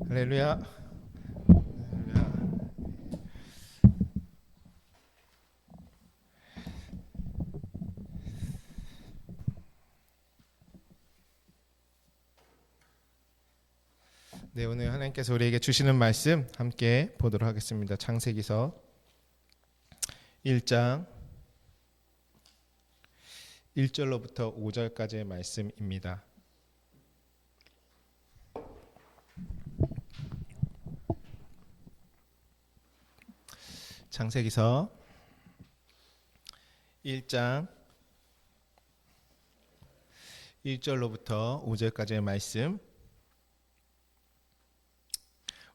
할렐루야. 네, 오늘 하나님께서 우리에게 주시는 말씀 함께 보도록 하겠습니다. 창세기서 1장 1절로부터 5절까지의 말씀입니다. 창세기서 1장 1절로부터 5절까지의 말씀,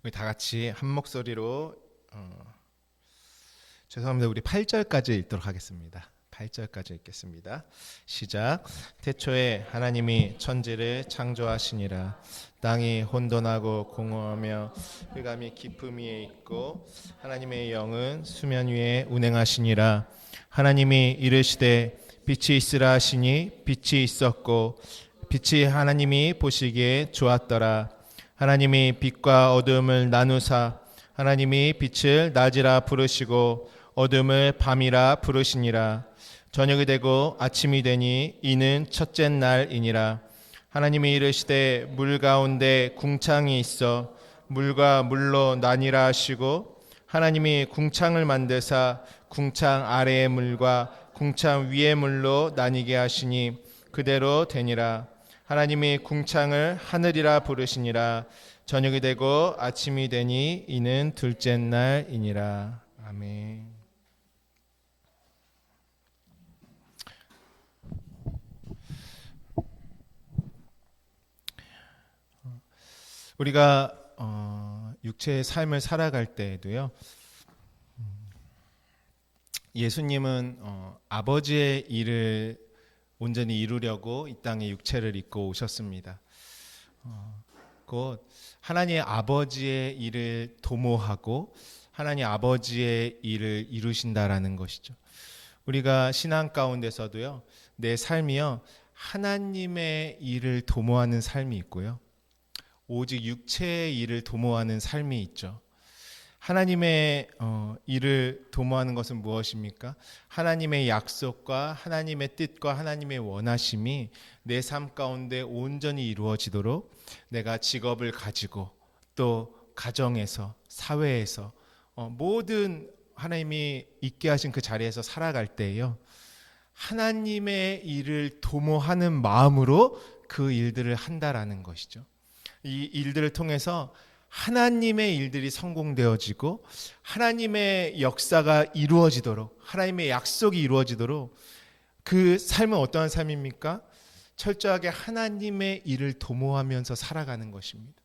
우리 다 같이 한 목소리로 죄송합니다. 우리 8절까지 읽도록 하겠습니다. 8절까지 읽겠습니다. 시작. 태초에 하나님이 천지를 창조하시니라. 땅이 혼돈하고 공허하며 흑암이 깊음 위에 있고 하나님의 영은 수면 위에 운행하시니라. 하나님이 이르시되 빛이 있으라 하시니 빛이 있었고 빛이 하나님이 보시기에 좋았더라. 하나님이 빛과 어둠을 나누사 하나님이 빛을 낮이라 부르시고 어둠을 밤이라 부르시니라. 저녁이 되고 아침이 되니 이는 첫째 날이니라. 하나님이 이르시되 물 가운데 궁창이 있어 물과 물로 나뉘라 하시고 하나님이 궁창을 만드사 궁창 아래의 물과 궁창 위의 물로 나뉘게 하시니 그대로 되니라. 하나님이 궁창을 하늘이라 부르시니라. 저녁이 되고 아침이 되니 이는 둘째 날이니라. 아멘. 우리가 육체의 삶을 살아갈 때에도요, 예수님은 아버지의 일을 온전히 이루려고 이 땅에 육체를 입고 오셨습니다. 곧 하나님 아버지의 일을 도모하고 하나님 아버지의 일을 이루신다라는 것이죠. 우리가 신앙 가운데서도요, 내 삶이요, 하나님의 일을 도모하는 삶이 있고요, 오직 육체의 일을 도모하는 삶이 있죠. 하나님의 일을 도모하는 것은 무엇입니까? 하나님의 약속과 하나님의 뜻과 하나님의 원하심이 내 삶 가운데 온전히 이루어지도록 내가 직업을 가지고 또 가정에서 사회에서 모든 하나님이 있게 하신 그 자리에서 살아갈 때에요, 하나님의 일을 도모하는 마음으로 그 일들을 한다라는 것이죠. 이 일들을 통해서 하나님의 일들이 성공되어지고 하나님의 역사가 이루어지도록, 하나님의 약속이 이루어지도록, 그 삶은 어떠한 삶입니까? 철저하게 하나님의 일을 도모하면서 살아가는 것입니다.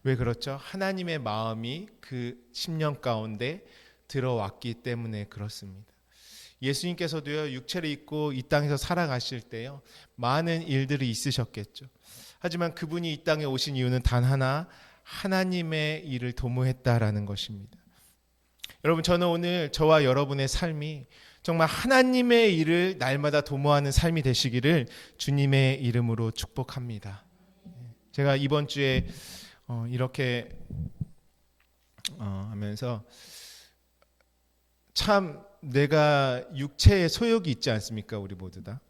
왜 그렇죠? 하나님의 마음이 그 10년 가운데 들어왔기 때문에 그렇습니다. 예수님께서도요, 육체를 입고 이 땅에서 살아가실 때요, 많은 일들이 있으셨겠죠. 하지만 그분이 이 땅에 오신 이유는 단 하나, 하나님의 일을 도모했다라는 것입니다. 여러분, 저는 오늘 저와 여러분의 삶이 정말 하나님의 일을 날마다 도모하는 삶이 되시기를 주님의 이름으로 축복합니다. 제가 이번 주에 이렇게 하면서 참 내가 육체에 소욕이 있지 않습니까? 우리 모두 다.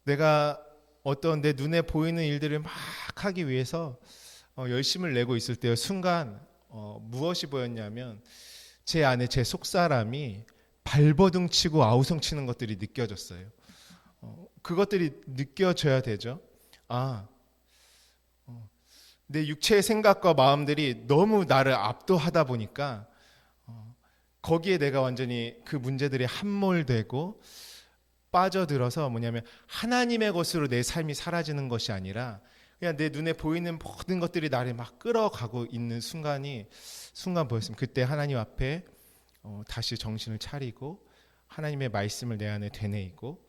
내가 어떤 내 눈에 보이는 일들을 막 하기 위해서 열심을 내고 있을 때요, 순간 무엇이 보였냐면 제 안에 제 속사람이 발버둥 치고 아우성 치는 것들이 느껴졌어요. 그것들이 느껴져야 되죠. 내 육체의 생각과 마음들이 너무 나를 압도하다 보니까 거기에 내가 완전히 그 문제들이 함몰되고 빠져들어서 뭐냐면 하나님의 것으로 내 삶이 사라지는 것이 아니라 그냥 내 눈에 보이는 모든 것들이 나를 막 끌어가고 있는 순간 보였습니다. 그때 하나님 앞에 다시 정신을 차리고 하나님의 말씀을 내 안에 되뇌이고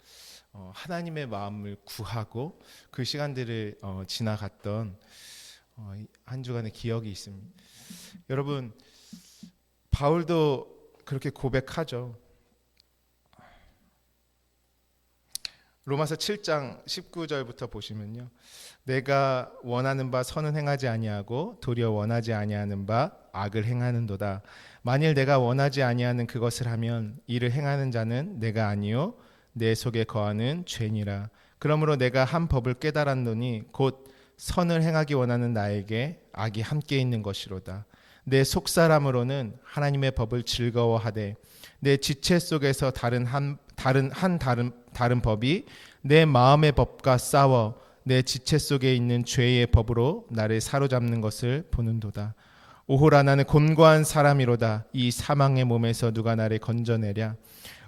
하나님의 마음을 구하고 그 시간들을 지나갔던 한 주간의 기억이 있습니다. 여러분, 바울도 그렇게 고백하죠. 로마서 7장 19절부터 보시면요. 내가 원하는 바 선은 행하지 아니하고 도리어 원하지 아니하는 바 악을 행하는도다. 만일 내가 원하지 아니하는 그것을 하면 이를 행하는 자는 내가 아니요 내 속에 거하는 죄니라. 그러므로 내가 한 법을 깨달았노니 곧 선을 행하기 원하는 나에게 악이 함께 있는 것이로다. 내 속사람으로는 하나님의 법을 즐거워하되 내 지체 속에서 다른 법이 내 마음의 법과 싸워 내 지체 속에 있는 죄의 법으로 나를 사로잡는 것을 보는도다. 오호라 나는 곤고한 사람이로다. 이 사망의 몸에서 누가 나를 건져내랴.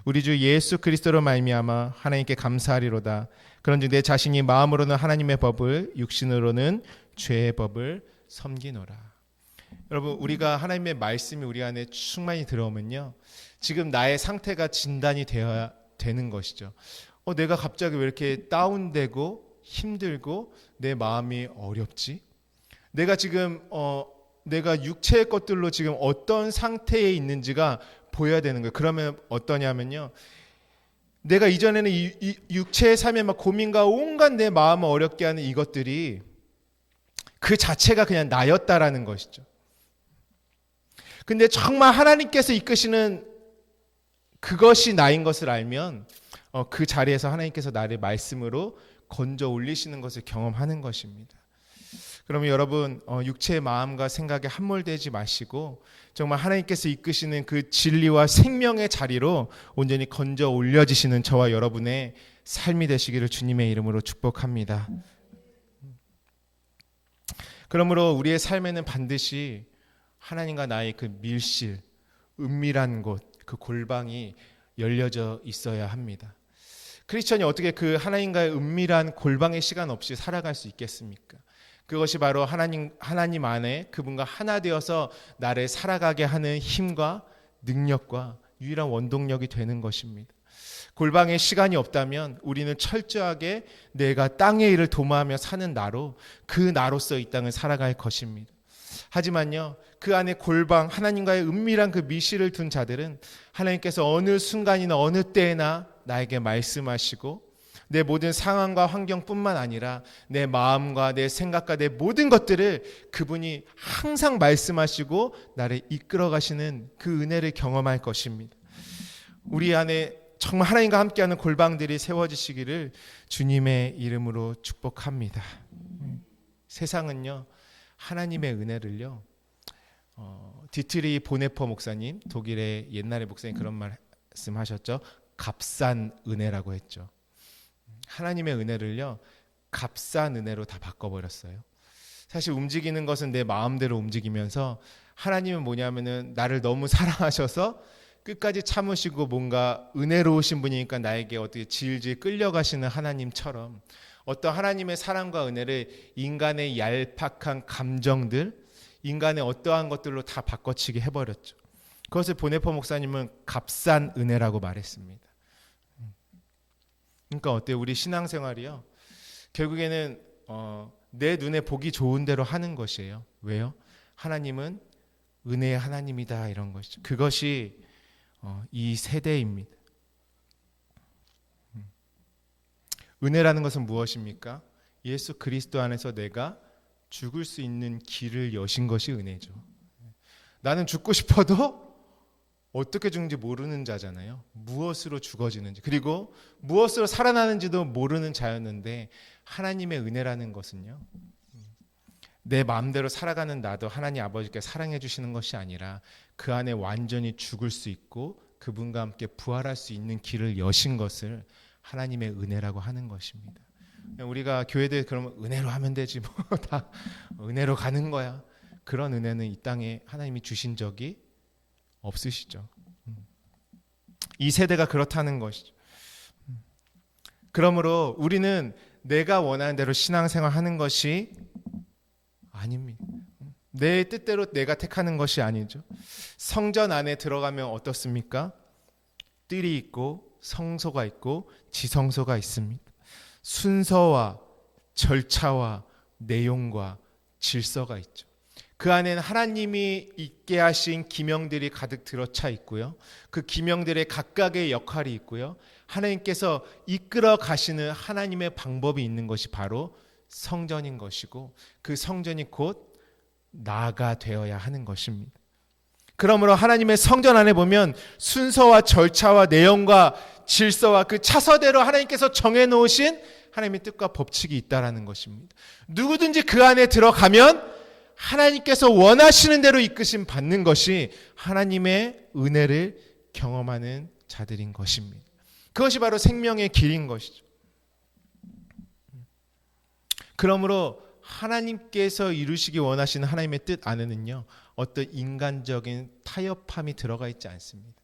우리 주 예수 그리스도로 말미암아 하나님께 감사하리로다. 그런즉 내 자신이 마음으로는 하나님의 법을 육신으로는 죄의 법을 섬기노라. 여러분, 우리가 하나님의 말씀이 우리 안에 충만히 들어오면요, 지금 나의 상태가 진단이 되어야 되는 것이죠. 내가 갑자기 왜 이렇게 다운되고 힘들고 내 마음이 어렵지? 내가 지금 내가 육체의 것들로 지금 어떤 상태에 있는지가 보여야 되는 거예요. 그러면 어떠냐면요, 내가 이전에는 이 육체의 삶에 막 고민과 온갖 내 마음을 어렵게 하는 이것들이 그 자체가 그냥 나였다라는 것이죠. 근데 정말 하나님께서 이끄시는 그것이 나인 것을 알면 그 자리에서 하나님께서 나를 말씀으로 건져 올리시는 것을 경험하는 것입니다. 그러면 여러분, 육체의 마음과 생각에 함몰되지 마시고 정말 하나님께서 이끄시는 그 진리와 생명의 자리로 온전히 건져 올려지시는 저와 여러분의 삶이 되시기를 주님의 이름으로 축복합니다. 그러므로 우리의 삶에는 반드시 하나님과 나의 그 밀실, 은밀한 곳, 그 골방이 열려져 있어야 합니다. 크리스천이 어떻게 그 하나님과의 은밀한 골방의 시간 없이 살아갈 수 있겠습니까? 그것이 바로 하나님 안에 그분과 하나 되어서 나를 살아가게 하는 힘과 능력과 유일한 원동력이 되는 것입니다. 골방에 시간이 없다면 우리는 철저하게 내가 땅의 일을 도모하며 사는 나로 그 나로서 이 땅을 살아갈 것입니다. 하지만요, 그 안에 골방, 하나님과의 은밀한 그 미실을 둔 자들은 하나님께서 어느 순간이나 어느 때에나 나에게 말씀하시고 내 모든 상황과 환경뿐만 아니라 내 마음과 내 생각과 내 모든 것들을 그분이 항상 말씀하시고 나를 이끌어 가시는 그 은혜를 경험할 것입니다. 우리 안에 정말 하나님과 함께하는 골방들이 세워지시기를 주님의 이름으로 축복합니다. 세상은요, 하나님의 은혜를요, 디트리 보네퍼 목사님, 독일의 옛날의 목사님 그런 말씀하셨죠. 값싼 은혜라고 했죠. 하나님의 은혜를요, 값싼 은혜로 다 바꿔버렸어요. 사실 움직이는 것은 내 마음대로 움직이면서 하나님은 뭐냐면은 나를 너무 사랑하셔서 끝까지 참으시고 뭔가 은혜로우신 분이니까 나에게 어떻게 질질 끌려가시는 하나님처럼 어떤 하나님의 사랑과 은혜를 인간의 얄팍한 감정들, 인간의 어떠한 것들로 다 바꿔치기 해버렸죠. 그것을 보네퍼 목사님은 값싼 은혜라고 말했습니다. 그러니까 어때요? 우리 신앙생활이요, 결국에는 내 눈에 보기 좋은 대로 하는 것이에요. 왜요? 하나님은 은혜의 하나님이다, 이런 것이죠. 그것이 이 세대입니다. 은혜라는 것은 무엇입니까? 예수 그리스도 안에서 내가 죽을 수 있는 길을 여신 것이 은혜죠. 나는 죽고 싶어도 어떻게 죽는지 모르는 자잖아요. 무엇으로 죽어지는지, 그리고 무엇으로 살아나는지도 모르는 자였는데, 하나님의 은혜라는 것은요, 내 마음대로 살아가는 나도 하나님 아버지께 사랑해 주시는 것이 아니라 그 안에 완전히 죽을 수 있고 그분과 함께 부활할 수 있는 길을 여신 것을 하나님의 은혜라고 하는 것입니다. 우리가 교회들 그러면 은혜로 하면 되지, 뭐 다 은혜로 가는 거야. 그런 은혜는 이 땅에 하나님이 주신 적이 없으시죠. 이 세대가 그렇다는 것이죠. 그러므로 우리는 내가 원하는 대로 신앙생활 하는 것이 아닙니다. 내 뜻대로 내가 택하는 것이 아니죠. 성전 안에 들어가면 어떻습니까? 뜰이 있고 성소가 있고 지성소가 있습니다. 순서와 절차와 내용과 질서가 있죠. 그 안에는 하나님이 있게 하신 기명들이 가득 들어차 있고요. 그 기명들의 각각의 역할이 있고요. 하나님께서 이끌어 가시는 하나님의 방법이 있는 것이 바로 성전인 것이고, 그 성전이 곧 나가 되어야 하는 것입니다. 그러므로 하나님의 성전 안에 보면 순서와 절차와 내용과 질서와 그 차서대로 하나님께서 정해놓으신 하나님의 뜻과 법칙이 있다라는 것입니다. 누구든지 그 안에 들어가면 하나님께서 원하시는 대로 이끄심 받는 것이 하나님의 은혜를 경험하는 자들인 것입니다. 그것이 바로 생명의 길인 것이죠. 그러므로 하나님께서 이루시기 원하시는 하나님의 뜻 안에는요, 어떤 인간적인 타협함이 들어가 있지 않습니다.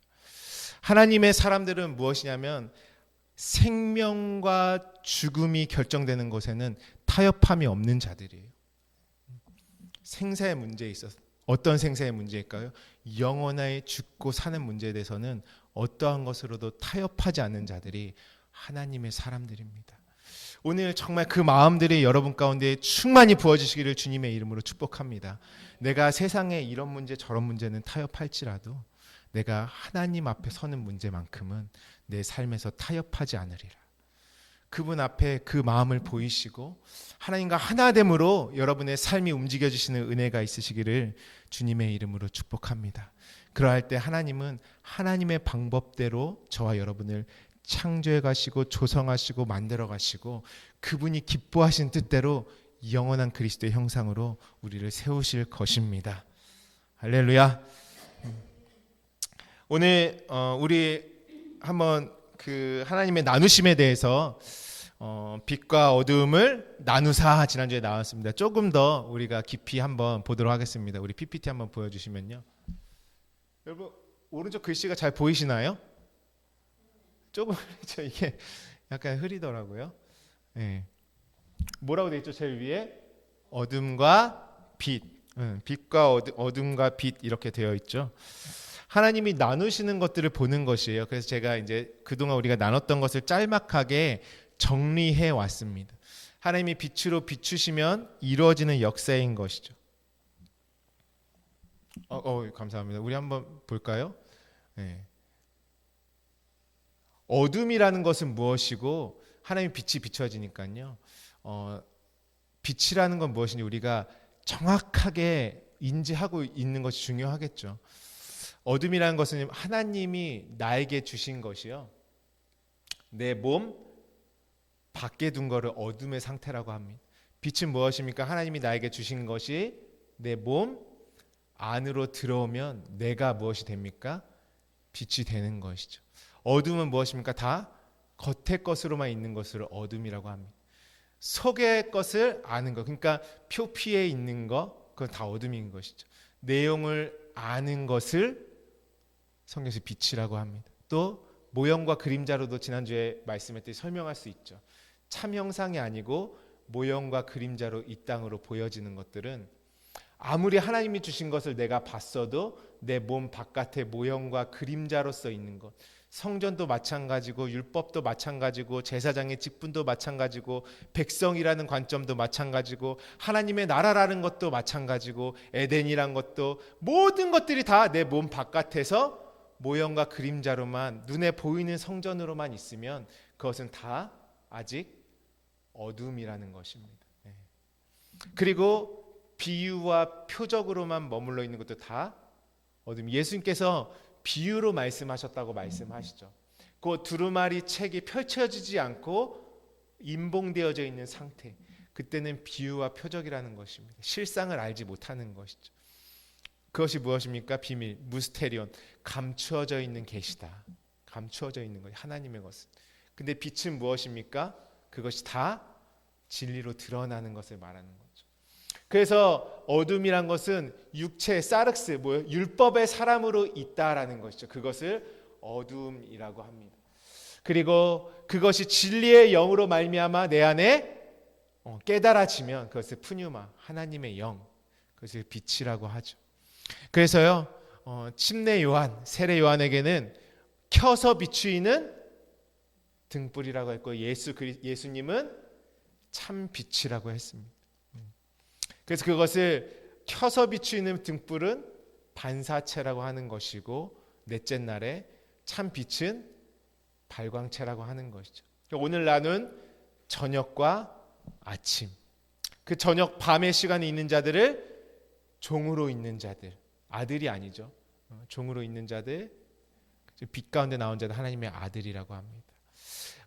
하나님의 사람들은 무엇이냐면 생명과 죽음이 결정되는 것에는 타협함이 없는 자들이에요. 생사의 문제에 있어서 어떤 생사의 문제일까요? 영원하게 죽고 사는 문제에 대해서는 어떠한 것으로도 타협하지 않는 자들이 하나님의 사람들입니다. 오늘 정말 그 마음들이 여러분 가운데 충만히 부어지시기를 주님의 이름으로 축복합니다. 내가 세상에 이런 문제 저런 문제는 타협할지라도 내가 하나님 앞에 서는 문제만큼은 내 삶에서 타협하지 않으리라. 그분 앞에 그 마음을 보이시고 하나님과 하나됨으로 여러분의 삶이 움직여지시는 은혜가 있으시기를 주님의 이름으로 축복합니다. 그러할 때 하나님은 하나님의 방법대로 저와 여러분을 창조해 가시고 조성하시고 만들어 가시고 그분이 기뻐하신 뜻대로 영원한 그리스도의 형상으로 우리를 세우실 것입니다. 할렐루야. 오늘 우리 한번 그 하나님의 나누심에 대해서 빛과 어두움을 나누사 지난주에 나왔습니다. 조금 더 우리가 깊이 한번 보도록 하겠습니다. 우리 PPT 한번 보여주시면요. 여러분 오른쪽 글씨가 잘 보이시나요? 조금 이게 약간 흐리더라고요. 네. 뭐라고 되어 있죠? 제일 위에 어둠과 빛, 빛과 어둠과 빛 이렇게 되어 있죠. 하나님이 나누시는 것들을 보는 것이에요. 그래서 제가 이제 그동안 우리가 나눴던 것을 짤막하게 정리해 왔습니다. 하나님이 빛으로 비추시면 이루어지는 역사인 것이죠. 감사합니다. 우리 한번 볼까요? 네. 어둠이라는 것은 무엇이고 하나님의 빛이 비춰지니까요. 빛이라는 건 무엇인지 우리가 정확하게 인지하고 있는 것이 중요하겠죠. 어둠이라는 것은 하나님이 나에게 주신 것이요. 내 몸 밖에 둔 거를 어둠의 상태라고 합니다. 빛은 무엇입니까? 하나님이 나에게 주신 것이 내 몸 안으로 들어오면 내가 무엇이 됩니까? 빛이 되는 것이죠. 어둠은 무엇입니까? 다 겉의 것으로만 있는 것을 어둠이라고 합니다. 속의 것을 아는 것, 그러니까 표피에 있는 것, 그건 다 어둠인 것이죠. 내용을 아는 것을 성경에서 빛이라고 합니다. 또 모형과 그림자로도 지난주에 말씀했듯이 설명할 수 있죠. 참 형상이 아니고 모형과 그림자로 이 땅으로 보여지는 것들은 아무리 하나님이 주신 것을 내가 봤어도 내 몸 바깥에 모형과 그림자로서 있는 것, 성전도 마찬가지고 율법도 마찬가지고 제사장의 직분도 마찬가지고 백성이라는 관점도 마찬가지고 하나님의 나라라는 것도 마찬가지고 에덴이란 것도 모든 것들이 다 내 몸 바깥에서 모형과 그림자로만 눈에 보이는 성전으로만 있으면 그것은 다 아직 어둠이라는 것입니다. 그리고 비유와 표적으로만 머물러 있는 것도 다 어둠. 예수님께서 비유로 말씀하셨다고 말씀하시죠. 그 두루마리 책이 펼쳐지지 않고 임봉되어져 있는 상태, 그때는 비유와 표적이라는 것입니다. 실상을 알지 못하는 것이죠. 그것이 무엇입니까? 비밀, 무스테리온, 감추어져 있는 계시다. 감추어져 있는 것, 하나님의 것은. 근데 빛은 무엇입니까? 그것이 다 진리로 드러나는 것을 말하는 거죠. 그래서 어둠이란 것은 육체, 사르스, 율법의 사람으로 있다라는 것이죠. 그것을 어둠이라고 합니다. 그리고 그것이 진리의 영으로 말미암아 내 안에 깨달아지면 그것을 푸뉴마, 하나님의 영, 그것을 빛이라고 하죠. 그래서요, 침례 요한, 세례 요한에게는 켜서 비추이는 등불이라고 했고 예수님은 참 빛이라고 했습니다. 그래서 그것을 켜서 비추는 등불은 반사체라고 하는 것이고 넷째 날에 참 빛은 발광체라고 하는 것이죠. 오늘 나눈 저녁과 아침, 그 저녁 밤의 시간에 있는 자들을 종으로 있는 자들, 아들이 아니죠. 종으로 있는 자들, 빛 가운데 나온 자들 하나님의 아들이라고 합니다.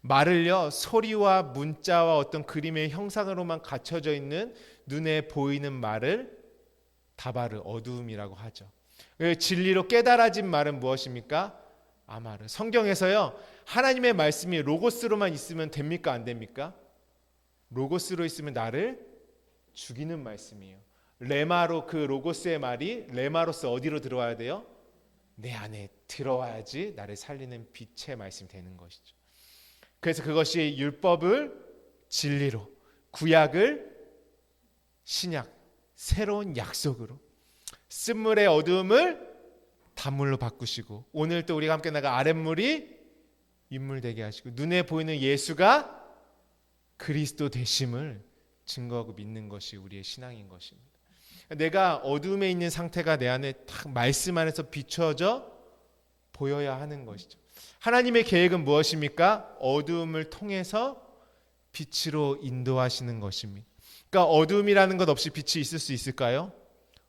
말을요 소리와 문자와 어떤 그림의 형상으로만 갖춰져 있는 눈에 보이는 말을 다바르, 어두움이라고 하죠. 진리로 깨달아진 말은 무엇입니까? 아마르. 성경에서요 하나님의 말씀이 로고스로만 있으면 됩니까? 안 됩니까? 로고스로 있으면 나를 죽이는 말씀이에요. 레마로, 그 로고스의 말이 레마로서 어디로 들어와야 돼요? 내 안에 들어와야지 나를 살리는 빛의 말씀이 되는 것이죠. 그래서 그것이 율법을 진리로, 구약을 신약, 새로운 약속으로, 쓴물의 어두움을 단물로 바꾸시고, 오늘 또 우리가 함께 나가 아랫물이 윗물 되게 하시고, 눈에 보이는 예수가 그리스도 되심을 증거하고 믿는 것이 우리의 신앙인 것입니다. 내가 어둠에 있는 상태가 내 안에 딱 말씀 안에서 비춰져 보여야 하는 것이죠. 하나님의 계획은 무엇입니까? 어둠을 통해서 빛으로 인도하시는 것입니다. 그러니까 어둠이라는 것 없이 빛이 있을 수 있을까요?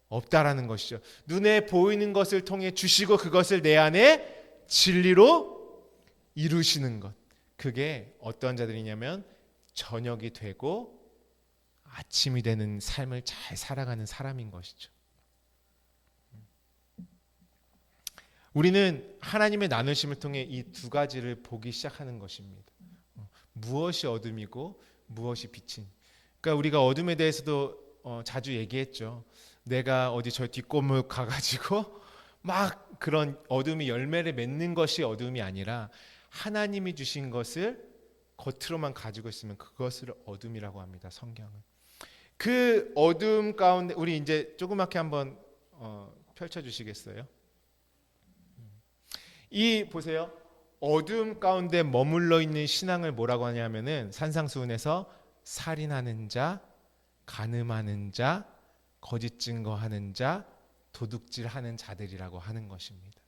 없다라는 것이죠. 눈에 보이는 것을 통해 주시고 그것을 내 안에 진리로 이루시는 것. 그게 어떤 자들이냐면 저녁이 되고 아침이 되는 삶을 잘 살아가는 사람인 것이죠. 우리는 하나님의 나누심을 통해 이 두 가지를 보기 시작하는 것입니다. 무엇이 어둠이고 무엇이 빛인. 그러니까 우리가 어둠에 대해서도 자주 얘기했죠. 내가 어디 저 뒷골목 가가지고 막 그런 어둠이 열매를 맺는 것이 어둠이 아니라 하나님이 주신 것을 겉으로만 가지고 있으면 그것을 어둠이라고 합니다. 성경은. 그 어둠 가운데 우리 이제 조그맣게 한번 펼쳐주시겠어요? 이 보세요. 어둠 가운데 머물러 있는 신앙을 뭐라고 하냐면은 산상수훈에서 살인하는 자, 간음하는 자, 거짓 증거하는 자, 도둑질하는 자들이라고 하는 것입니다.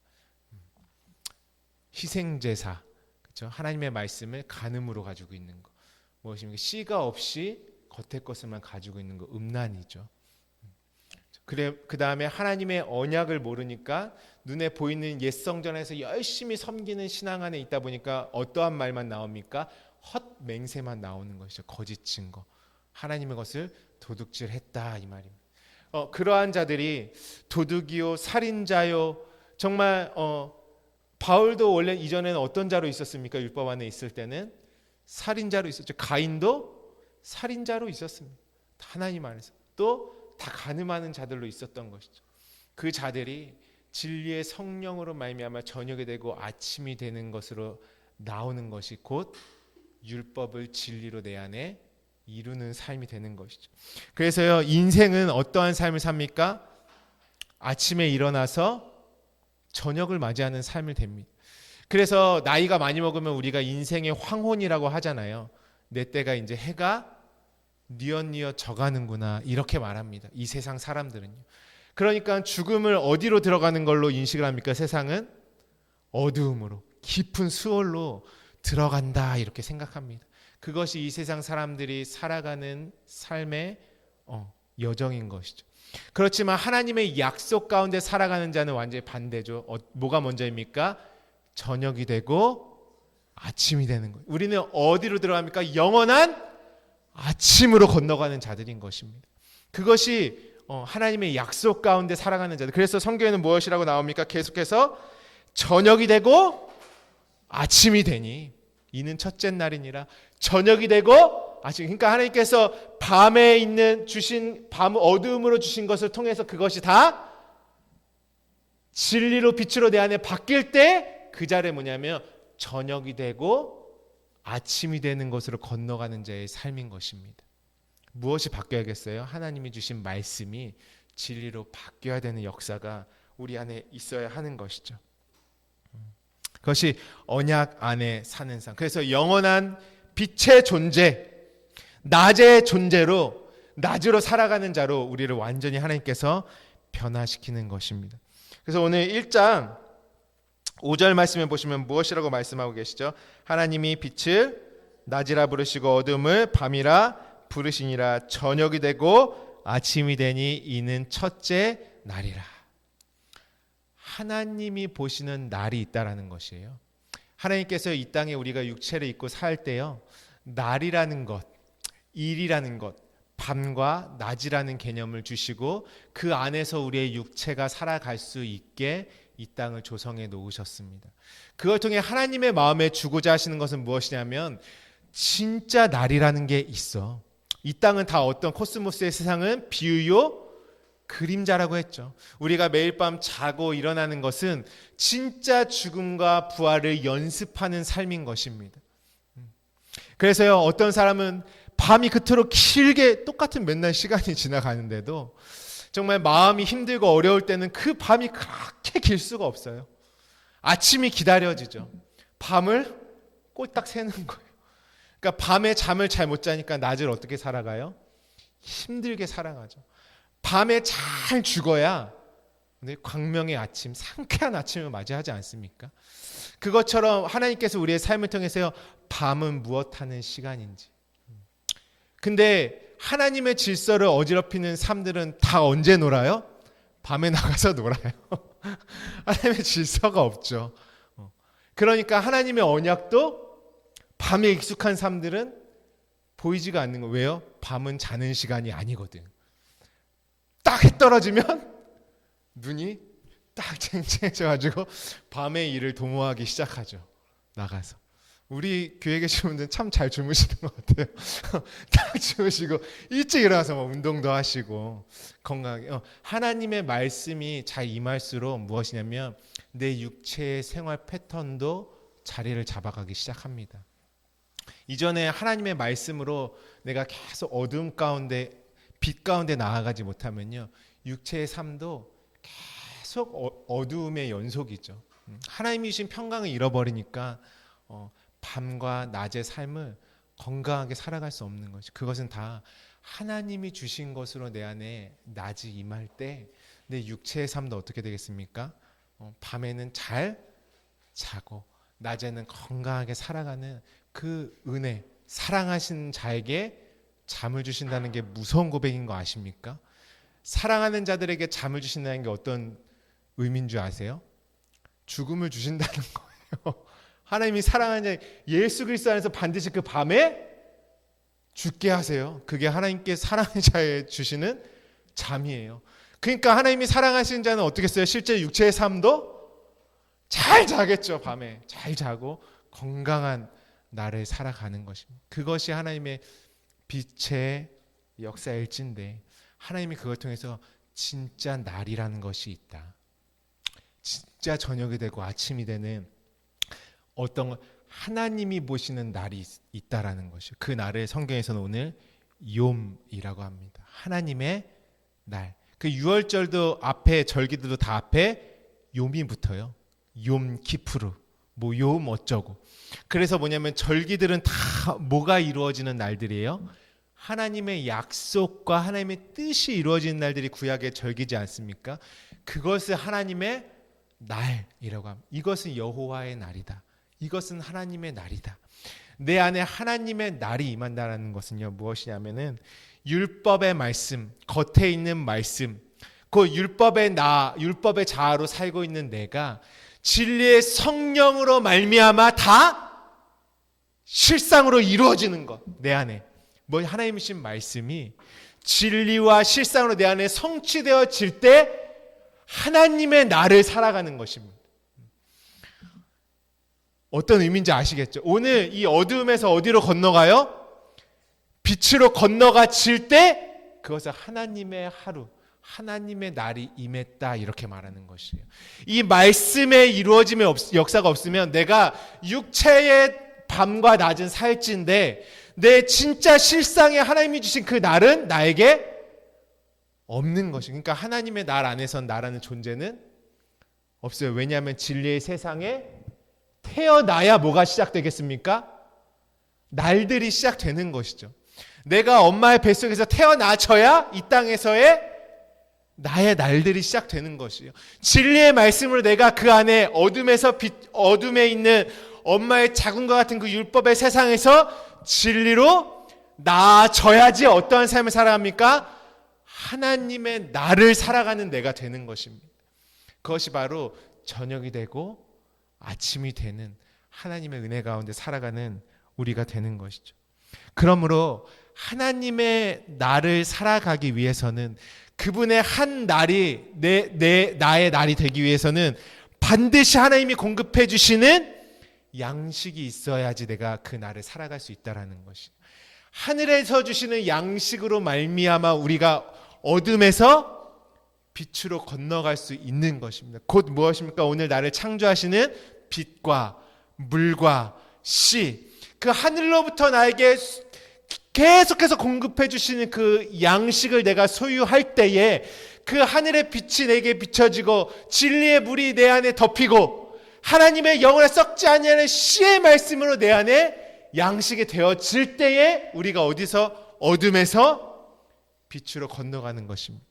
희생제사, 그렇죠? 하나님의 말씀을 간음으로 가지고 있는 거. 무엇입니까? 씨가 없이 겉의 것을만 가지고 있는 거, 음란이죠. 그래, 그 다음에 하나님의 언약을 모르니까 눈에 보이는 옛 성전에서 열심히 섬기는 신앙 안에 있다 보니까 어떠한 말만 나옵니까? 헛 맹세만 나오는 것이죠. 거짓 증거. 하나님의 것을 도둑질했다 이 말입니다. 그러한 자들이 도둑이요, 살인자요, 정말 바울도 원래 이전에는 어떤 자로 있었습니까? 율법 안에 있을 때는 살인자로 있었죠. 가인도 살인자로 있었습니다. 하나님 안에서 또 다 간음하는 자들로 있었던 것이죠. 그 자들이 진리의 성령으로 말미암아 저녁이 되고 아침이 되는 것으로 나오는 것이 곧 율법을 진리로 내 안에 이루는 삶이 되는 것이죠. 그래서요, 인생은 어떠한 삶을 삽니까? 아침에 일어나서 저녁을 맞이하는 삶을 됩니다. 그래서 나이가 많이 먹으면 우리가 인생의 황혼이라고 하잖아요. 내 때가 이제 해가 뉘엿뉘엿 져가는구나 이렇게 말합니다. 이 세상 사람들은요. 그러니까 죽음을 어디로 들어가는 걸로 인식을 합니까? 세상은 어두움으로, 깊은 수월로 들어간다 이렇게 생각합니다. 그것이 이 세상 사람들이 살아가는 삶의 여정인 것이죠. 그렇지만 하나님의 약속 가운데 살아가는 자는 완전히 반대죠. 뭐가 먼저입니까? 저녁이 되고 아침이 되는 거예요. 우리는 어디로 들어갑니까? 영원한 아침으로 건너가는 자들인 것입니다. 그것이 하나님의 약속 가운데 살아가는 자들. 그래서 성경에는 무엇이라고 나옵니까? 계속해서 저녁이 되고 아침이 되니 이는 첫째 날이니라. 저녁이 되고 아침. 그러니까 하나님께서 밤에 있는 주신 밤 어두움으로 주신 것을 통해서 그것이 다 진리로 빛으로 내 안에 바뀔 때 그 자리에 뭐냐면 저녁이 되고 아침이 되는 것으로 건너가는 자의 삶인 것입니다. 무엇이 바뀌어야겠어요? 하나님이 주신 말씀이 진리로 바뀌어야 되는 역사가 우리 안에 있어야 하는 것이죠. 그것이 언약 안에 사는 삶. 그래서 영원한 빛의 존재, 낮의 존재로 낮으로 살아가는 자로 우리를 완전히 하나님께서 변화시키는 것입니다. 그래서 오늘 1장 5절 말씀에 보시면 무엇이라고 말씀하고 계시죠? 하나님이 빛을 낮이라 부르시고 어둠을 밤이라 부르시니라. 저녁이 되고 아침이 되니 이는 첫째 날이라. 하나님이 보시는 날이 있다라는 것이에요. 하나님께서 이 땅에 우리가 육체를 입고 살 때요, 날이라는 것, 일이라는 것, 밤과 낮이라는 개념을 주시고 그 안에서 우리의 육체가 살아갈 수 있게 이 땅을 조성해 놓으셨습니다. 그걸 통해 하나님의 마음에 주고자 하시는 것은 무엇이냐면 진짜 날이라는 게 있어. 이 땅은 다 어떤 코스모스의 세상은 비유요 그림자라고 했죠. 우리가 매일 밤 자고 일어나는 것은 진짜 죽음과 부활을 연습하는 삶인 것입니다. 그래서요, 어떤 사람은 밤이 그토록 길게 똑같은 맨날 시간이 지나가는데도 정말 마음이 힘들고 어려울 때는 그 밤이 그렇게 길 수가 없어요. 아침이 기다려지죠. 밤을 꼴딱 새는 거예요. 그러니까 밤에 잠을 잘 못 자니까 낮을 어떻게 살아가요? 힘들게 살아가죠. 밤에 잘 죽어야 광명의 아침, 상쾌한 아침을 맞이하지 않습니까? 그것처럼 하나님께서 우리의 삶을 통해서요, 밤은 무엇하는 시간인지. 근데 하나님의 질서를 어지럽히는 삶들은 다 언제 놀아요? 밤에 나가서 놀아요. 하나님의 질서가 없죠. 그러니까 하나님의 언약도 밤에 익숙한 삶들은 보이지가 않는 거예요. 왜요? 밤은 자는 시간이 아니거든. 딱 해 떨어지면 눈이 딱 쨍쨍해져가지고 밤에 일을 도모하기 시작하죠. 나가서. 우리 교회 계신 분들은 참 잘 주무시는 것 같아요. 딱 주무시고 일찍 일어나서 막 운동도 하시고 건강하게. 하나님의 말씀이 잘 임할수록 무엇이냐면 내 육체의 생활 패턴도 자리를 잡아가기 시작합니다. 이전에 하나님의 말씀으로 내가 계속 어둠 가운데 빛 가운데 나아가지 못하면요, 육체의 삶도 계속 어두움의 연속이죠. 하나님이 주신 평강을 잃어버리니까 밤과 낮의 삶을 건강하게 살아갈 수 없는 것이, 그것은 다 하나님이 주신 것으로 내 안에 낮이 임할 때 내 육체의 삶도 어떻게 되겠습니까? 밤에는 잘 자고 낮에는 건강하게 살아가는 그 은혜, 사랑하신 자에게 잠을 주신다는 게 무서운 고백인 거 아십니까? 사랑하는 자들에게 잠을 주신다는 게 어떤 의미인 줄 아세요? 죽음을 주신다는 거예요. 하나님이 사랑하는 자, 예수 그리스도 안에서 반드시 그 밤에 죽게 하세요. 그게 하나님께 사랑하는 자에 주시는 잠이에요. 그러니까 하나님이 사랑하시는 자는 어떻게 했어요? 실제 육체의 삶도 잘 자겠죠. 밤에 잘 자고 건강한 나를 살아가는 것입니다. 그것이 하나님의 빛의 역사일진데 하나님이 그걸 통해서 진짜 날이라는 것이 있다. 진짜 저녁이 되고 아침이 되는 어떤 하나님이 보시는 날이 있다라는 것이요. 그 날을 성경에서는 오늘 욤이라고 합니다. 하나님의 날. 그 유월절도 앞에 절기들도 다 앞에 욤이 붙어요. 욤 키푸르, 뭐 욤 어쩌고. 그래서 뭐냐면 절기들은 다 뭐가 이루어지는 날들이에요? 하나님의 약속과 하나님의 뜻이 이루어지는 날들이 구약의 절기지 않습니까? 그것을 하나님의 날이라고 합니다. 이것은 여호와의 날이다. 이것은 하나님의 날이다. 내 안에 하나님의 날이 임한다는 것은요, 무엇이냐면은 율법의 말씀, 겉에 있는 말씀, 그 율법의 율법의 자아로 살고 있는 내가 진리의 성령으로 말미암아 다 실상으로 이루어지는 것. 내 안에 뭐 하나님이신 말씀이 진리와 실상으로 내 안에 성취되어질 때 하나님의 나를 살아가는 것입니다. 어떤 의미인지 아시겠죠? 오늘 이 어두움에서 어디로 건너가요? 빛으로 건너가질 때 그것은 하나님의 하루, 하나님의 날이 임했다, 이렇게 말하는 것이에요. 이 말씀의 이루어짐의 역사가 없으면 내가 육체의 밤과 낮은 살찌인데 내 진짜 실상의 하나님이 주신 그 날은 나에게 없는 것이에요. 그러니까 하나님의 날 안에선 나라는 존재는 없어요. 왜냐하면 진리의 세상에 태어나야 뭐가 시작되겠습니까? 날들이 시작되는 것이죠. 내가 엄마의 뱃속에서 태어나져야 이 땅에서의 나의 날들이 시작되는 것이에요. 진리의 말씀으로 내가 그 안에 어둠에 있는 엄마의 자궁과 같은 그 율법의 세상에서 진리로 나아져야지 어떠한 삶을 살아갑니까? 하나님의 나를 살아가는 내가 되는 것입니다. 그것이 바로 저녁이 되고 아침이 되는 하나님의 은혜 가운데 살아가는 우리가 되는 것이죠. 그러므로 하나님의 나를 살아가기 위해서는, 그분의 한 날이 나의 날이 되기 위해서는 반드시 하나님이 공급해 주시는 양식이 있어야지 내가 그 날을 살아갈 수 있다라는 것이, 하늘에서 주시는 양식으로 말미암아 우리가 어둠에서 빛으로 건너갈 수 있는 것입니다. 곧 무엇입니까? 오늘 나를 창조하시는 빛과 물과 씨, 그 하늘로부터 나에게 계속해서 공급해 주시는 그 양식을 내가 소유할 때에 그 하늘의 빛이 내게 비춰지고 진리의 물이 내 안에 덮이고 하나님의 영혼에 썩지 아니하는 씨의 말씀으로 내 안에 양식이 되어질 때에 우리가 어둠에서 빛으로 건너가는 것입니다.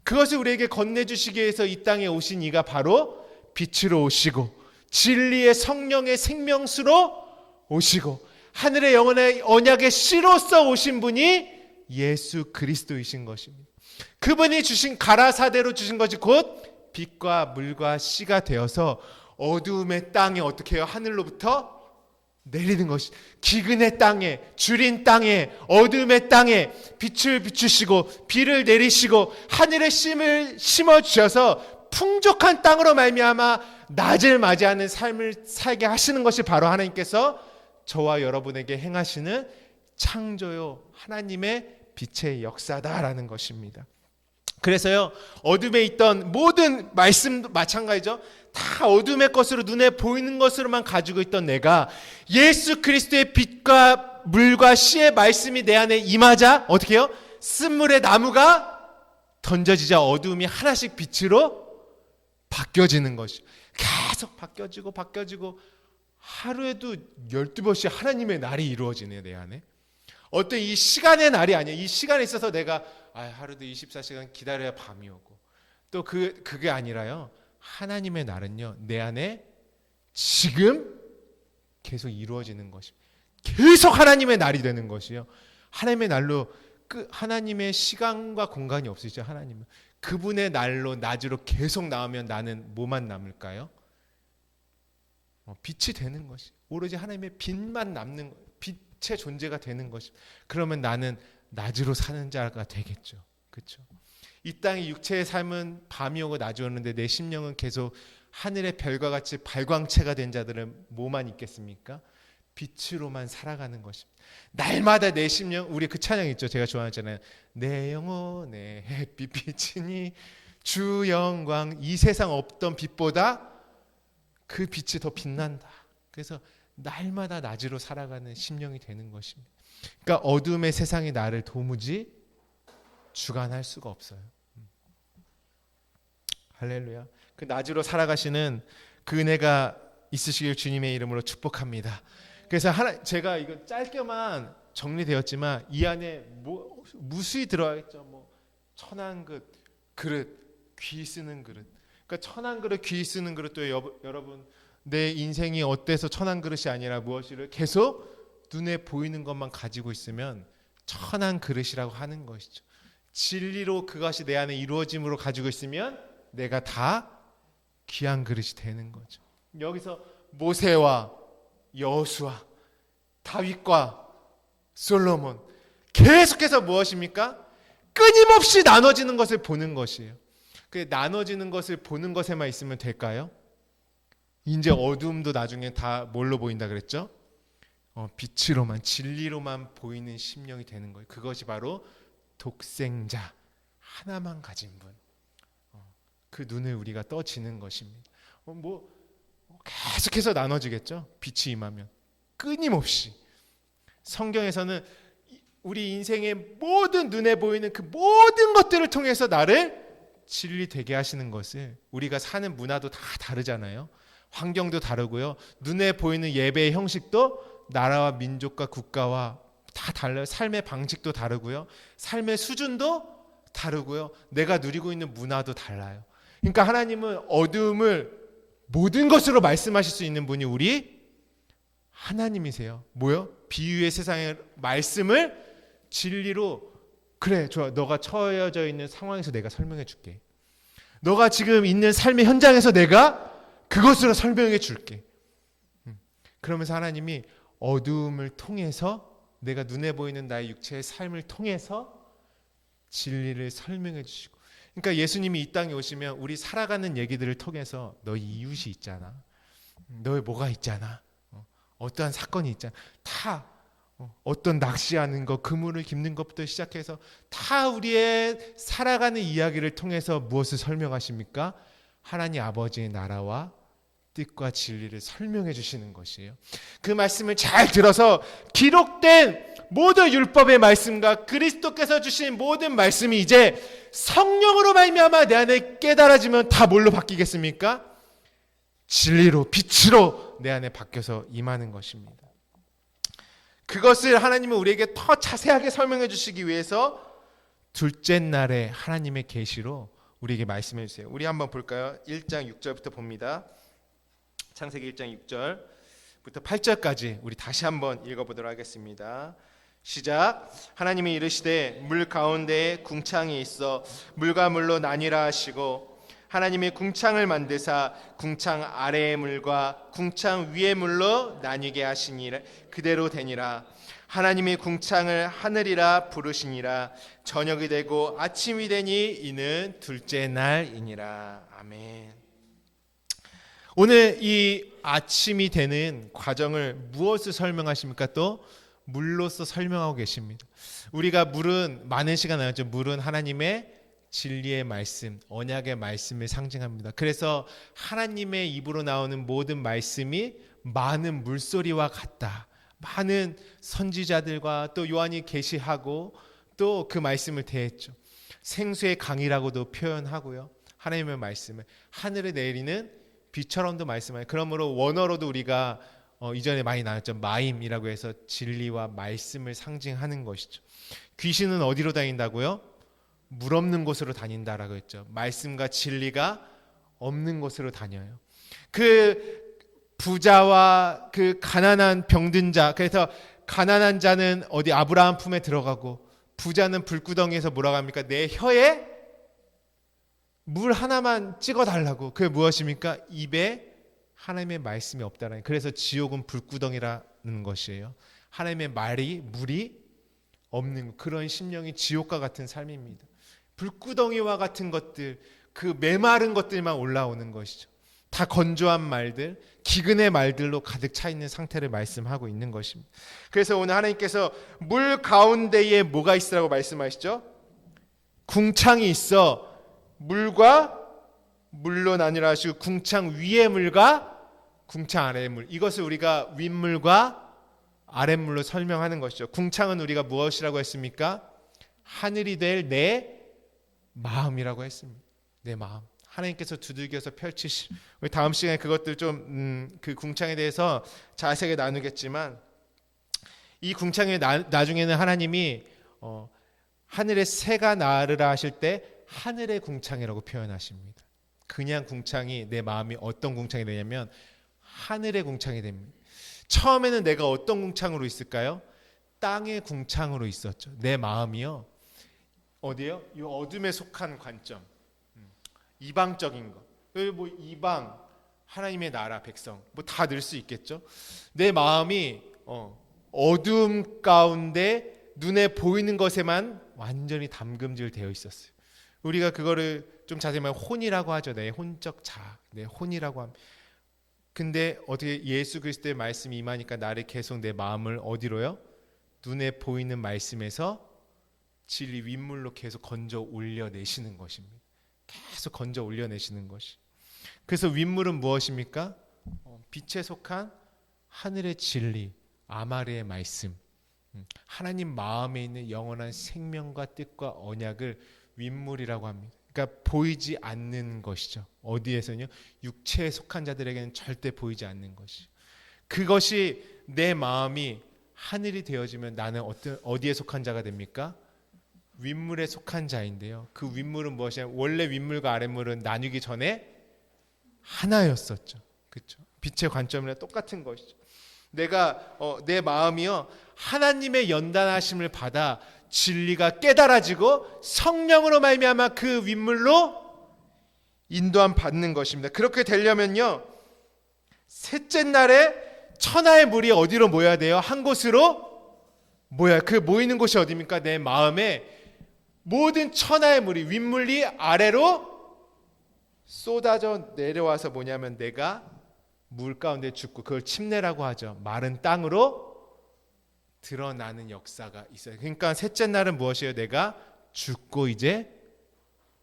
그것을 우리에게 건네주시기 위해서 이 땅에 오신 이가 바로 빛으로 오시고 진리의 성령의 생명수로 오시고 하늘의 영혼의 언약의 씨로서 오신 분이 예수 그리스도이신 것입니다. 그분이 주신 가라사대로 주신 것이 곧 빛과 물과 씨가 되어서 어두움의 땅에 어떻게 해요? 하늘로부터 내리는 것이, 기근의 땅에, 주린 땅에, 어둠의 땅에 빛을 비추시고 비를 내리시고 하늘의 씨를 심어주셔서 풍족한 땅으로 말미암아 낮을 맞이하는 삶을 살게 하시는 것이 바로 하나님께서 저와 여러분에게 행하시는 창조요 하나님의 빛의 역사다라는 것입니다. 그래서요, 어둠에 있던 모든 말씀도 마찬가지죠. 다 어둠의 것으로 눈에 보이는 것으로만 가지고 있던 내가 예수 그리스도의 빛과 물과 씨의 말씀이 내 안에 임하자 어떻게 해요? 쓴물의 나무가 던져지자 어둠이 하나씩 빛으로 바뀌어지는 것이, 계속 바뀌어지고 하루에도 12번씩 하나님의 날이 이루어지네 내 안에. 어떤 이 시간의 날이 아니야. 이 시간에 있어서 내가 하루도 24시간 기다려야 밤이 오고, 또 그게 아니라요, 하나님의 날은요 내 안에 지금 계속 이루어지는 것입니다. 계속 하나님의 날이 되는 것이요. 하나님의 날로 하나님의 시간과 공간이 없으시죠. 하나님은 그분의 날로 낮으로 계속 나오면 나는 뭐만 남을까요? 빛이 되는 것이, 오로지 하나님의 빛만 남는, 빛의 존재가 되는 것이. 그러면 나는 낮으로 사는 자가 되겠죠. 그렇죠? 이 땅의 육체의 삶은 밤이 오고 낮이 오는데 내 심령은 계속 하늘의 별과 같이 발광체가 된 자들은 뭐만 있겠습니까? 빛으로만 살아가는 것입니다. 날마다 내 심령, 우리 그 찬양 있죠. 제가 좋아하잖아요. 내 영혼의 햇빛 비치니 주 영광, 이 세상 없던 빛보다 그 빛이 더 빛난다. 그래서 날마다 낮으로 살아가는 심령이 되는 것입니다. 그러니까 어둠의 세상이 나를 도무지 주관할 수가 없어요. 할렐루야. 그 낮으로 살아가시는 그 은혜가 있으시길 주님의 이름으로 축복합니다. 그래서 제가 이거 짧게만 정리되었지만 이 안에 무수히 들어가겠죠. 천한 그릇, 귀 쓰는 그릇. 그러니까 천한 그릇, 귀 쓰는 그릇도 여러분, 내 인생이 어때서 천한 그릇이 아니라 무엇이를 계속 눈에 보이는 것만 가지고 있으면 천한 그릇이라고 하는 것이죠. 진리로 그것이 내 안에 이루어짐으로 가지고 있으면 내가 다 귀한 그릇이 되는 거죠. 여기서 모세와 여호수아, 다윗과 솔로몬, 계속해서 무엇입니까? 끊임없이 나눠지는 것을 보는 것이에요. 그 나눠지는 것을 보는 것에만 있으면 될까요? 이제 어둠도 나중에 다 뭘로 보인다 그랬죠? 빛으로만, 진리로만 보이는 심령이 되는 거예요. 그것이 바로 독생자 하나만 가진 분, 그 눈을 우리가 떠지는 것입니다. 계속해서 나눠지겠죠? 빛이 임하면 끊임없이. 성경에서는 우리 인생의 모든 눈에 보이는 그 모든 것들을 통해서 나를 진리 되게 하시는 것을, 우리가 사는 문화도 다 다르잖아요. 환경도 다르고요. 눈에 보이는 예배의 형식도 나라와 민족과 국가와 다 달라요. 삶의 방식도 다르고요. 삶의 수준도 다르고요. 내가 누리고 있는 문화도 달라요. 그러니까 하나님은 어두움을 모든 것으로 말씀하실 수 있는 분이 우리 하나님이세요. 뭐요? 비유의 세상의 말씀을 진리로, 그래 좋아, 너가 처해져 있는 상황에서 내가 설명해 줄게. 너가 지금 있는 삶의 현장에서 내가 그것으로 설명해 줄게. 그러면서 하나님이 어두움을 통해서, 내가 눈에 보이는 나의 육체의 삶을 통해서 진리를 설명해 주시고, 그러니까 예수님이 이 땅에 오시면 우리 살아가는 얘기들을 통해서 너희 이웃이 있잖아, 너희 뭐가 있잖아, 어떠한 사건이 있잖아, 다 어떤 낚시하는 거, 그물을 깁는 것부터 시작해서 다 우리의 살아가는 이야기를 통해서 무엇을 설명하십니까? 하나님 아버지의 나라와 뜻과 진리를 설명해 주시는 것이에요. 그 말씀을 잘 들어서 기록된 모든 율법의 말씀과 그리스도께서 주신 모든 말씀이 이제 성령으로 말미암아 내 안에 깨달아지면 다 뭘로 바뀌겠습니까? 진리로, 빛으로 내 안에 바뀌어서 임하는 것입니다. 그것을 하나님은 우리에게 더 자세하게 설명해 주시기 위해서 둘째 날에 하나님의 계시로 우리에게 말씀해 주세요. 우리 한번 볼까요? 1장 6절부터 봅니다. 창세기 1장 6절부터 8절까지 우리 다시 한번 읽어보도록 하겠습니다. 시작. 하나님이 이르시되 물 가운데에 궁창이 있어 물과 물로 나뉘라 하시고, 하나님이 궁창을 만드사 궁창 아래의 물과 궁창 위의 물로 나뉘게 하시니 그대로 되니라. 하나님이 궁창을 하늘이라 부르시니라. 저녁이 되고 아침이 되니 이는 둘째 날이니라. 아멘. 오늘 이 아침이 되는 과정을 무엇을 설명하십니까? 또 물로서 설명하고 계십니다. 우리가 물은 많은 시간 나눴죠. 물은 하나님의 진리의 말씀, 언약의 말씀을 상징합니다. 그래서 하나님의 입으로 나오는 모든 말씀이 많은 물소리와 같다. 많은 선지자들과 또 요한이 계시하고 또 그 말씀을 대했죠. 생수의 강이라고도 표현하고요. 하나님의 말씀을 하늘에 내리는 비처럼도 말씀하요. 그러므로 원어로도 우리가 이전에 많이 나눴죠. 마임이라고 해서 진리와 말씀을 상징하는 것이죠. 귀신은 어디로 다닌다고요? 물 없는 곳으로 다닌다라고 했죠. 말씀과 진리가 없는 곳으로 다녀요. 그 부자와 그 가난한 병든 자, 그래서 가난한 자는 어디 아브라함 품에 들어가고 부자는 불구덩이에서 뭐라고 합니까? 내 혀에 물 하나만 찍어달라고. 그게 무엇입니까? 입에 하나님의 말씀이 없다라는. 그래서 지옥은 불구덩이라는 것이에요. 하나님의 말이, 물이 없는 그런 심령이 지옥과 같은 삶입니다. 불구덩이와 같은 것들, 그 메마른 것들만 올라오는 것이죠. 다 건조한 말들, 기근의 말들로 가득 차 있는 상태를 말씀하고 있는 것입니다. 그래서 오늘 하나님께서 물 가운데에 뭐가 있으라고 말씀하시죠? 궁창이 있어 물과 물로 나뉘라 하시고, 궁창 위의 물과 궁창 아래의 물, 이것을 우리가 윗물과 아랫물로 설명하는 것이죠. 궁창은 우리가 무엇이라고 했습니까? 하늘이 될 내 마음이라고 했습니다. 내 마음. 하나님께서 두들겨서 펼치실, 우리 다음 시간에 그것들 좀 그 궁창에 대해서 자세하게 나누겠지만, 이 궁창에 나중에는 하나님이 하늘에 새가 나르라 하실 때 하늘의 궁창이라고 표현하십니다. 그냥 궁창이, 내 마음이 어떤 궁창이 되냐면 하늘의 궁창이 됩니다. 처음에는 내가 어떤 궁창으로 있을까요? 땅의 궁창으로 있었죠. 내 마음이요. 어디요? 이 어둠에 속한 관점, 이방적인 것. 뭐 이방, 하나님의 나라, 백성, 뭐 다 넣을 수 있겠죠. 내 마음이 어둠 가운데 눈에 보이는 것에만 완전히 담금질 되어 있었어요. 우리가 그거를 좀 자세히 말하면 혼이라고 하죠. 내 혼적 자, 내 혼이라고 합니다. 근데 어떻게 예수 그리스도의 말씀이 임하니까 나를 계속 내 마음을 어디로요? 눈에 보이는 말씀에서 진리 윗물로 계속 건져 올려내시는 것입니다. 계속 건져 올려내시는 것이. 그래서 윗물은 무엇입니까? 빛에 속한 하늘의 진리, 아마르의 말씀, 하나님 마음에 있는 영원한 생명과 뜻과 언약을 윗물이라고 합니다. 그러니까 보이지 않는 것이죠. 어디에서는요? 육체에 속한 자들에게는 절대 보이지 않는 것이. 그것이 내 마음이 하늘이 되어지면 나는 어디에 속한 자가 됩니까? 윗물에 속한 자인데요. 그 윗물은 무엇이냐? 원래 윗물과 아랫물은 나뉘기 전에 하나였었죠. 그렇죠? 빛의 관점이랑 똑같은 것이죠. 내 마음이요 하나님의 연단하심을 받아 진리가 깨달아지고 성령으로 말미암아 그 윗물로 인도함 받는 것입니다. 그렇게 되려면요 셋째 날에 천하의 물이 어디로 모여야 돼요? 한 곳으로 모여야. 그 모이는 곳이 어디입니까? 내 마음에 모든 천하의 물이 윗물이 아래로 쏟아져 내려와서 뭐냐면 내가 물 가운데 죽고 그걸 침례라고 하죠. 마른 땅으로 드러나는 역사가 있어요. 그러니까 셋째 날은 무엇이에요? 내가 죽고 이제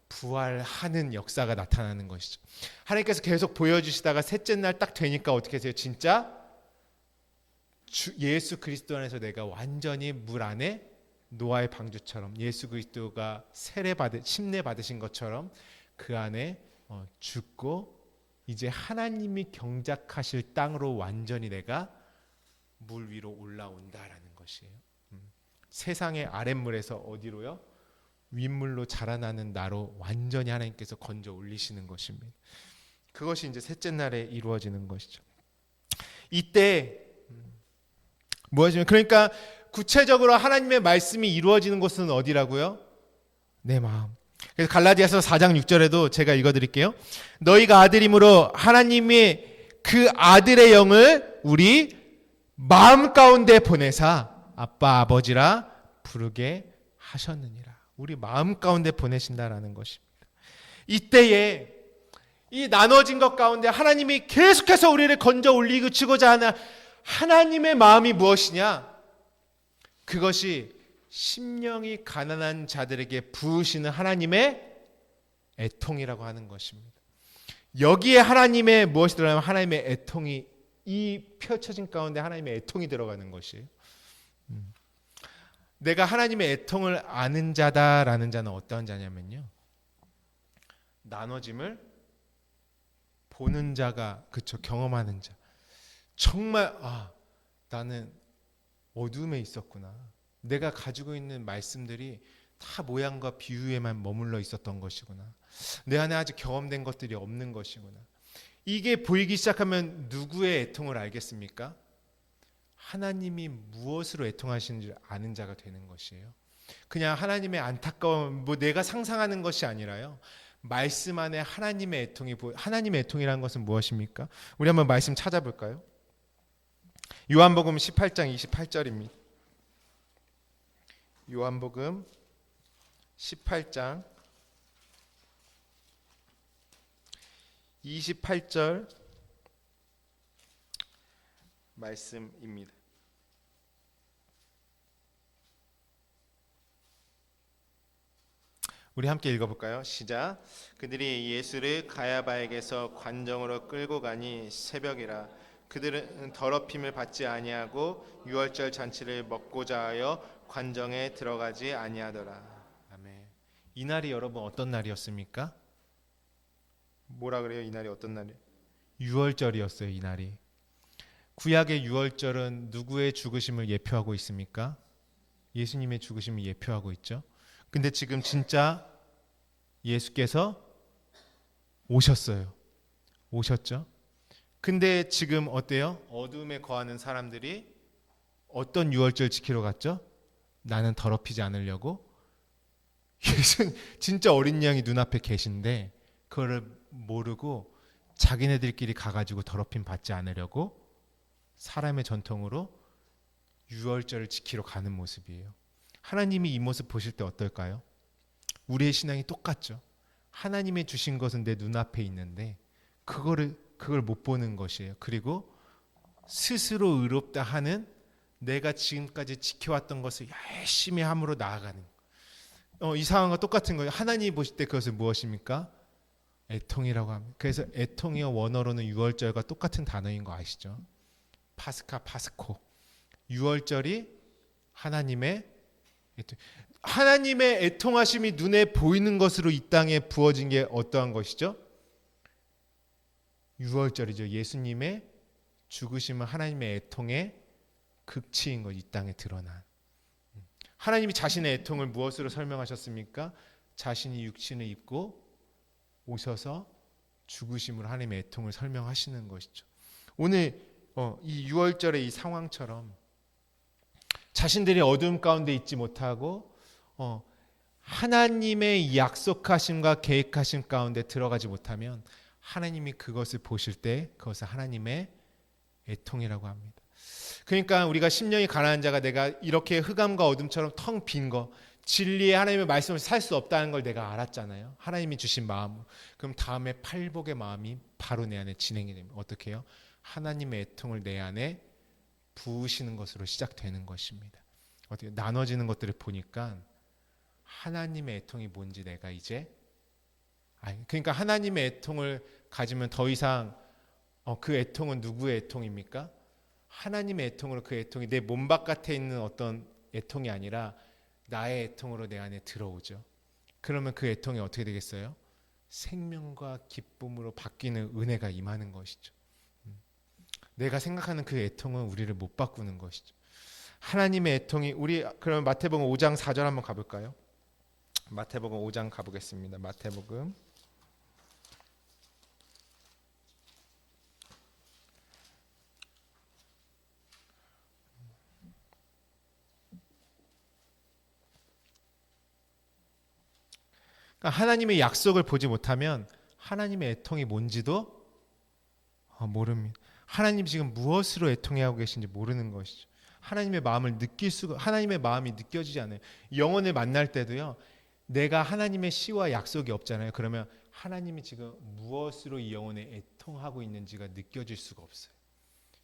부활하는 역사가 나타나는 것이죠. 하나님께서 계속 보여주시다가 셋째 날 딱 되니까 어떻게 하세요? 진짜 예수 그리스도 안에서 내가 완전히 물 안에 노아의 방주처럼 예수 그리스도가 침례 받으신 것처럼 그 안에 죽고 이제 하나님이 경작하실 땅으로 완전히 내가 물 위로 올라온다라는 것이에요. 세상의 아랫물에서 어디로요? 윗물로 자라나는 나로 완전히 하나님께서 건져 올리시는 것입니다. 그것이 이제 셋째 날에 이루어지는 것이죠. 이때 무엇이냐면 그러니까 구체적으로 하나님의 말씀이 이루어지는 곳은 어디라고요? 내 마음. 그래서 갈라디아서 4장 6절에도 제가 읽어드릴게요. 너희가 아들임으로 하나님이 그 아들의 영을 우리 마음 가운데 보내사 아빠 아버지라 부르게 하셨느니라. 우리 마음 가운데 보내신다라는 것입니다. 이때에 이 나눠진 것 가운데 하나님이 계속해서 우리를 건져 올리고자 하는 하나님의 마음이 무엇이냐? 그것이 심령이 가난한 자들에게 부으시는 하나님의 애통이라고 하는 것입니다. 여기에 하나님의 무엇이 들어가면 하나님의 애통이 이 펼쳐진 가운데 하나님의 애통이 들어가는 것이에요. 내가 하나님의 애통을 아는 자다라는 자는 어떤 자냐면요. 나눠짐을 보는 자가 그쵸 경험하는 자. 정말 나는 어둠에 있었구나. 내가 가지고 있는 말씀들이 다 모양과 비유에만 머물러 있었던 것이구나. 내 안에 아직 경험된 것들이 없는 것이구나. 이게 보이기 시작하면 누구의 애통을 알겠습니까? 하나님이 무엇으로 애통하시는지 아는 자가 되는 것이에요. 그냥 하나님의 안타까움, 내가 상상하는 것이 아니라요. 말씀 안에 하나님의 애통이 하나님의 애통이라는 것은 무엇입니까? 우리 한번 말씀 찾아볼까요? 요한복음 18장 28절입니다. 요한복음 18장 28절 말씀입니다. 우리 함께 읽어볼까요? 시작. 그들이 예수를 가야바에게서 관정으로 끌고 가니 새벽이라. 그들은 더럽힘을 받지 아니하고 유월절 잔치를 먹고자 하여 관정에 들어가지 아니하더라. 아멘. 이 날이 여러분 어떤 날이었습니까? 뭐라 그래요? 이 날이 어떤 날이에요? 유월절이었어요. 이 날이. 구약의 유월절은 누구의 죽으심을 예표하고 있습니까? 예수님의 죽으심을 예표하고 있죠. 근데 지금 진짜 예수께서 오셨어요. 오셨죠? 근데 지금 어때요? 어둠에 거하는 사람들이 어떤 유월절 지키러 갔죠? 나는 더럽히지 않으려고. 예수 진짜 어린 양이 눈앞에 계신데 그거를 모르고 자기네들끼리 가가지고 더럽힘 받지 않으려고 사람의 전통으로 유월절을 지키러 가는 모습이에요. 하나님이 이 모습 보실 때 어떨까요? 우리의 신앙이 똑같죠. 하나님의 주신 것은 내 눈앞에 있는데 그걸 못 보는 것이에요. 그리고 스스로 의롭다 하는 내가 지금까지 지켜왔던 것을 열심히 함으로 나아가는 이 상황과 똑같은 거예요. 하나님이 보실 때 그것은 무엇입니까? 애통이라고 합니다. 그래서 애통이요 원어로는 유월절과 똑같은 단어인 거 아시죠? 파스카, 파스코. 유월절이 하나님의 애통하심이 눈에 보이는 것으로 이 땅에 부어진 게 어떠한 것이죠? 유월절이죠. 예수님의 죽으심은 하나님의 애통의 극치인 것, 이 땅에 드러난. 하나님이 자신의 애통을 무엇으로 설명하셨습니까? 자신이 육신을 입고 오셔서 죽으심으로 하나님의 애통을 설명하시는 것이죠. 오늘 이 6월절의 이 상황처럼 자신들이 어두움 가운데 있지 못하고 하나님의 약속하심과 계획하심 가운데 들어가지 못하면 하나님이 그것을 보실 때 그것을 하나님의 애통이라고 합니다. 그러니까 우리가 심령이 가난한 자가 내가 이렇게 흑암과 어둠처럼 텅 빈 거, 진리의 하나님의 말씀을 살 수 없다는 걸 내가 알았잖아요. 하나님이 주신 마음으로. 그럼 다음에 팔복의 마음이 바로 내 안에 진행이 됩니다. 어떻게 해요? 하나님의 애통을 내 안에 부으시는 것으로 시작되는 것입니다. 어떻게 나눠지는 것들을 보니까 하나님의 애통이 뭔지 내가 이제 그러니까 하나님의 애통을 가지면 더 이상 그 애통은 누구의 애통입니까? 하나님의 애통으로 그 애통이 내 몸 바깥에 있는 어떤 애통이 아니라 나의 애통으로 내 안에 들어오죠. 그러면 그 애통이 어떻게 되겠어요? 생명과 기쁨으로 바뀌는 은혜가 임하는 것이죠. 내가 생각하는 그 애통은 우리를 못 바꾸는 것이죠. 하나님의 애통이 우리 그러면 마태복음 5장 4절 한번 가볼까요? 마태복음 5장 가보겠습니다. 마태복음 5장 하나님의 약속을 보지 못하면 하나님의 애통이 뭔지도 모릅니다. 하나님 지금 무엇으로 애통해하고 계신지 모르는 것이죠. 하나님의 마음을 하나님의 마음이 느껴지지 않아요. 영혼을 만날 때도요. 내가 하나님의 시와 약속이 없잖아요. 그러면 하나님이 지금 무엇으로 이 영혼에 애통하고 있는지가 느껴질 수가 없어요.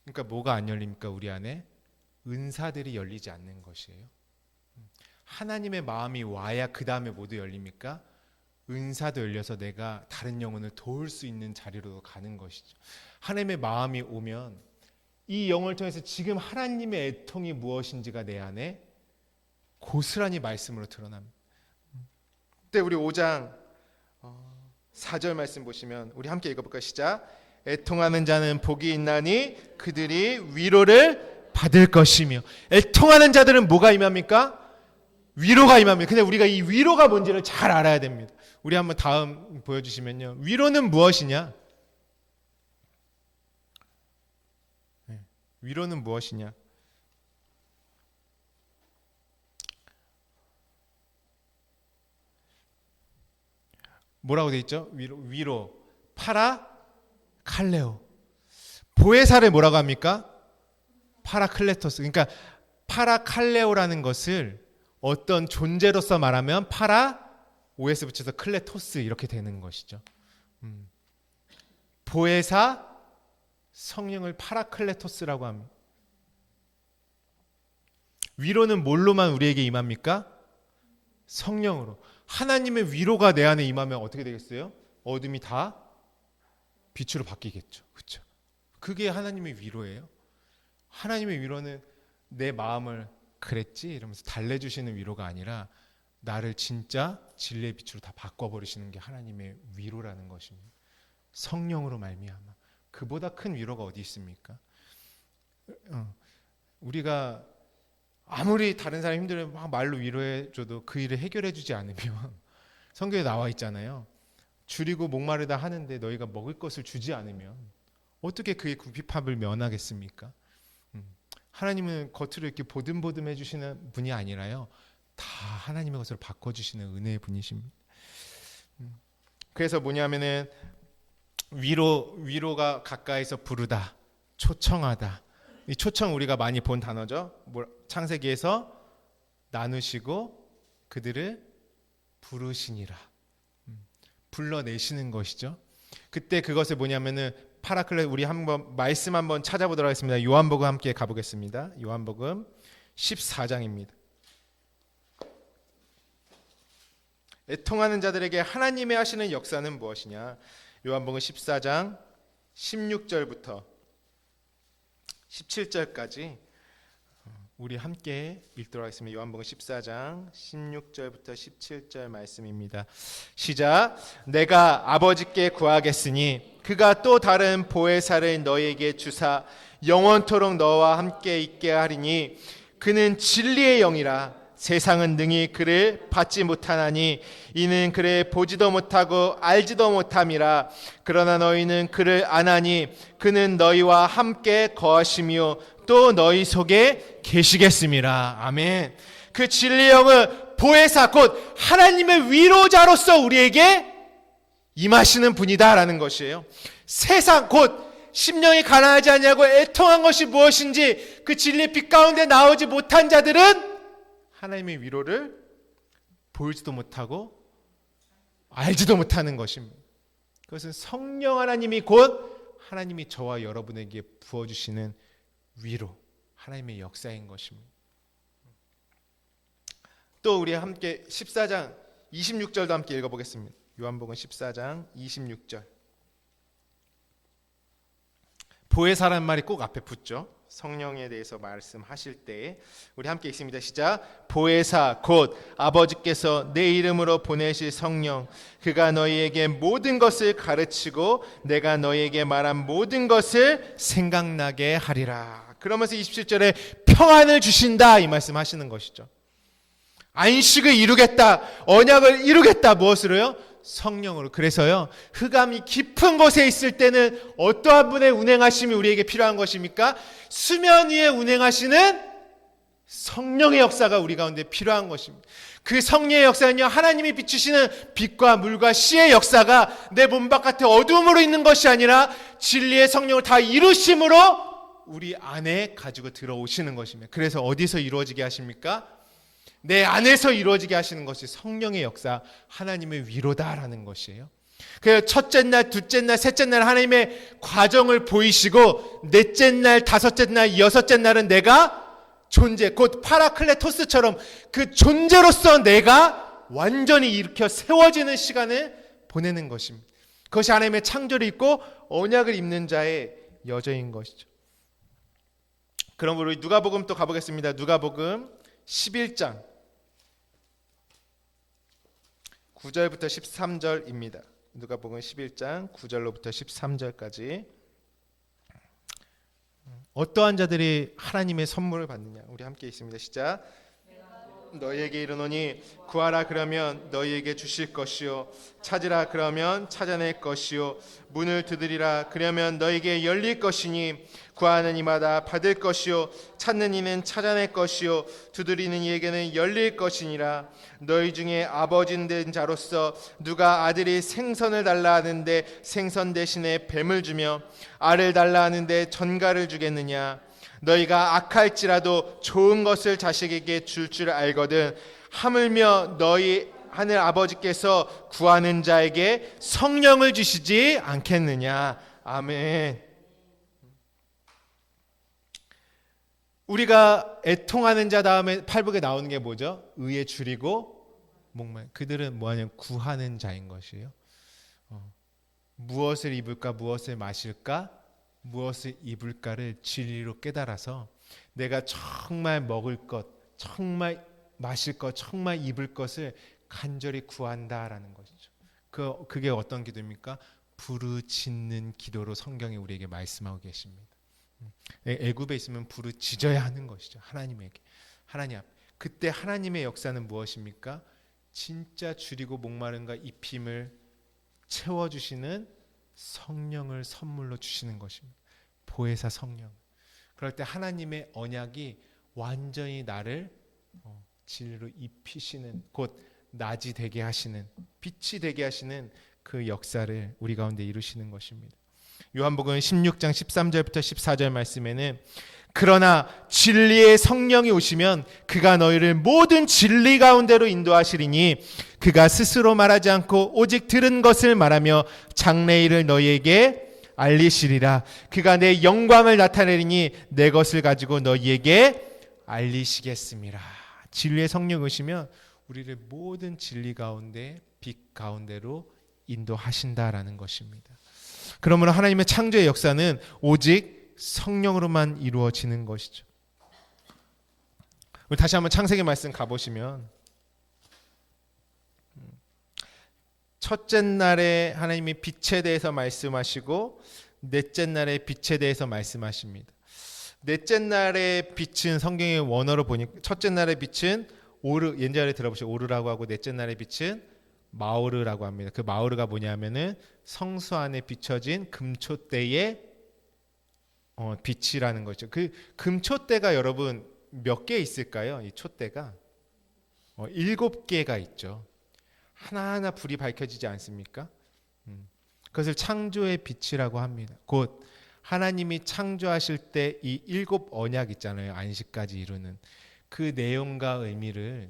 그러니까 뭐가 안 열립니까? 우리 안에 은사들이 열리지 않는 것이에요. 하나님의 마음이 와야 그 다음에 모두 열립니까? 은사도 열려서 내가 다른 영혼을 도울 수 있는 자리로 가는 것이죠. 하나님의 마음이 오면 이 영혼을 통해서 지금 하나님의 애통이 무엇인지가 내 안에 고스란히 말씀으로 드러납니다. 그때 우리 5장 4절 말씀 보시면 우리 함께 읽어볼까요? 시작. 애통하는 자는 복이 있나니 그들이 위로를 받을 것이며. 애통하는 자들은 뭐가 임합니까? 위로가 임합니다. 근데 우리가 이 위로가 뭔지를 잘 알아야 됩니다. 우리 한번 다음 보여주시면요. 위로는 무엇이냐? 위로는 무엇이냐? 뭐라고 돼 있죠? 위로 파라칼레오. 보혜사를 뭐라고 합니까? 파라클레토스. 그러니까 파라칼레오라는 것을 어떤 존재로서 말하면 OS 붙여서 클레토스 이렇게 되는 것이죠. 보혜사 성령을 파라클레토스라고 합니다. 위로는 뭘로만 우리에게 임합니까? 성령으로. 하나님의 위로가 내 안에 임하면 어떻게 되겠어요? 어둠이 다 빛으로 바뀌겠죠. 그렇죠? 그게 하나님의 위로예요. 하나님의 위로는 내 마음을 그랬지 이러면서 달래주시는 위로가 아니라 나를 진짜 진리의 빛으로 다 바꿔버리시는 게 하나님의 위로라는 것입니다. 성령으로 말미암아. 그보다 큰 위로가 어디 있습니까? 우리가 아무리 다른 사람이 힘들면 막 말로 위로해줘도 그 일을 해결해주지 않으면 성경에 나와 있잖아요. 줄이고 목마르다 하는데 너희가 먹을 것을 주지 않으면 어떻게 그의 궁핍함을 면하겠습니까? 하나님은 겉으로 이렇게 보듬보듬 해주시는 분이 아니라요. 다 하나님의 것으로 바꿔주시는 은혜의 분이십니다. 그래서 뭐냐면은 위로가 가까이서 부르다, 초청하다. 이 초청 우리가 많이 본 단어죠. 창세기에서 나누시고 그들을 부르시니라. 불러내시는 것이죠. 그때 그것을 뭐냐면은 파라클레 우리 한번 말씀 한번 찾아보도록 하겠습니다. 요한복음 함께 가보겠습니다. 요한복음 14장입니다. 애통하는 자들에게 하나님의 하시는 역사는 무엇이냐? 요한복음 14장 16절부터 17절까지 우리 함께 읽도록 하겠습니다. 요한복음 14장 16절부터 17절 말씀입니다. 시작. 내가 아버지께 구하겠으니 그가 또 다른 보혜사를 너희에게 주사 영원토록 너와 함께 있게 하리니 그는 진리의 영이라. 세상은 능히 그를 받지 못하나니 이는 그를 보지도 못하고 알지도 못함이라. 그러나 너희는 그를 아나니 그는 너희와 함께 거하시며 또 너희 속에 계시겠음이라. 아멘. 그 진리의 영은 보혜사 곧 하나님의 위로자로서 우리에게 임하시는 분이다라는 것이에요. 세상 곧 심령이 가난하지 않냐고 애통한 것이 무엇인지 그 진리의 빛 가운데 나오지 못한 자들은 하나님의 위로를 보이지도 못하고 알지도 못하는 것입니다. 그것은 성령 하나님이 곧 하나님이 저와 여러분에게 부어주시는 위로, 하나님의 역사인 것입니다. 또 우리 함께 14장 26절도 함께 읽어보겠습니다. 요한복음 14장 26절. 보혜사라는 말이 꼭 앞에 붙죠. 성령에 대해서 말씀하실 때 우리 함께 읽습니다. 시작. 보혜사 곧 아버지께서 내 이름으로 보내실 성령 그가 너희에게 모든 것을 가르치고 내가 너희에게 말한 모든 것을 생각나게 하리라. 그러면서 27절에 평안을 주신다 이 말씀하시는 것이죠. 안식을 이루겠다, 언약을 이루겠다. 무엇으로요? 성령으로. 그래서요, 흑암이 깊은 곳에 있을 때는 어떠한 분의 운행하심이 우리에게 필요한 것입니까? 수면 위에 운행하시는 성령의 역사가 우리 가운데 필요한 것입니다. 그 성령의 역사는요, 하나님이 비추시는 빛과 물과 씨의 역사가 내 몸 바깥에 어두움으로 있는 것이 아니라 진리의 성령을 다 이루심으로 우리 안에 가지고 들어오시는 것입니다. 그래서 어디서 이루어지게 하십니까? 내 안에서 이루어지게 하시는 것이 성령의 역사, 하나님의 위로다라는 것이에요. 그래서 첫째 날, 둘째 날, 셋째 날 하나님의 과정을 보이시고 넷째 날, 다섯째 날, 여섯째 날은 내가 존재, 곧 파라클레토스처럼 그 존재로서 내가 완전히 일으켜 세워지는 시간을 보내는 것입니다. 그것이 하나님의 창조를 입고 언약을 입는 자의 여정인 것이죠. 그럼 우리 누가복음 또 가보겠습니다. 누가복음 11장 9절부터 13절입니다. 누가복음 11장 9절로부터 13절까지. 어떠한 자들이 하나님의 선물을 받느냐? 우리 함께 있습니다. 시작. 너희에게 이르노니 구하라 그러면 너희에게 주실 것이요 찾으라 그러면 찾아낼 것이요 문을 두드리라 그러면 너희에게 열릴 것이니 구하는 이마다 받을 것이요 찾는 이는 찾아낼 것이요 두드리는 이에게는 열릴 것이니라. 너희 중에 아버지 된 자로서 누가 아들이 생선을 달라 하는데 생선 대신에 뱀을 주며 알을 달라 하는데 전갈을 주겠느냐? 너희가 악할지라도 좋은 것을 자식에게 줄 줄 알거든 하물며 너희 하늘 아버지께서 구하는 자에게 성령을 주시지 않겠느냐. 아멘. 우리가 애통하는 자 다음에 팔복에 나오는 게 뭐죠? 의에 줄이고 목말. 그들은 뭐하냐면 구하는 자인 것이에요. 무엇을 입을까, 무엇을 마실까, 무엇을 입을까를 진리로 깨달아서 내가 정말 먹을 것, 정말 마실 것, 정말 입을 것을 간절히 구한다라는 것이죠. 그게 어떤 기도입니까? 부르짖는 기도로 성경이 우리에게 말씀하고 계십니다. 애굽에 있으면 부르짖어야 하는 것이죠. 하나님에게. 하나님 앞. 그때 하나님의 역사는 무엇입니까? 진짜 줄이고 목마른과 입힘을 채워주시는 성령을 선물로 주시는 것입니다. 보혜사 성령. 그럴 때 하나님의 언약이 완전히 나를 진리로 입히시는, 곧 낮이 되게 하시는, 빛이 되게 하시는 그 역사를 우리 가운데 이루시는 것입니다. 요한복음 16장 13절부터 14절 말씀에는 그러나 진리의 성령이 오시면 그가 너희를 모든 진리 가운데로 인도하시리니 그가 스스로 말하지 않고 오직 들은 것을 말하며 장래일을 너희에게 알리시리라. 그가 내 영광을 나타내리니 내 것을 가지고 너희에게 알리시겠습니다. 진리의 성령이 오시면 우리를 모든 진리 가운데, 빛 가운데로 인도하신다라는 것입니다. 그러므로 하나님의 창조의 역사는 오직 성령으로만 이루어지는 것이죠. 우리 다시 한번 창세기 말씀 가보시면 첫째 날에 하나님이 빛에 대해서 말씀하시고 넷째 날에 빛에 대해서 말씀하십니다. 넷째 날의 빛은 성경의 원어로 보니까 첫째 날의 빛은 오르, 옛날에 들어보시죠. 오르라고 하고 넷째 날의 빛은 마오르라고 합니다. 그 마오르가 뭐냐면은 성수 안에 비춰진 금초대의 빛이라는 거죠. 그 금초대가 여러분 몇 개 있을까요? 이 촛대가 7개가 있죠. 하나하나 불이 밝혀지지 않습니까? 그것을 창조의 빛이라고 합니다. 곧 하나님이 창조하실 때 이 7 언약 있잖아요. 안식까지 이루는 그 내용과 의미를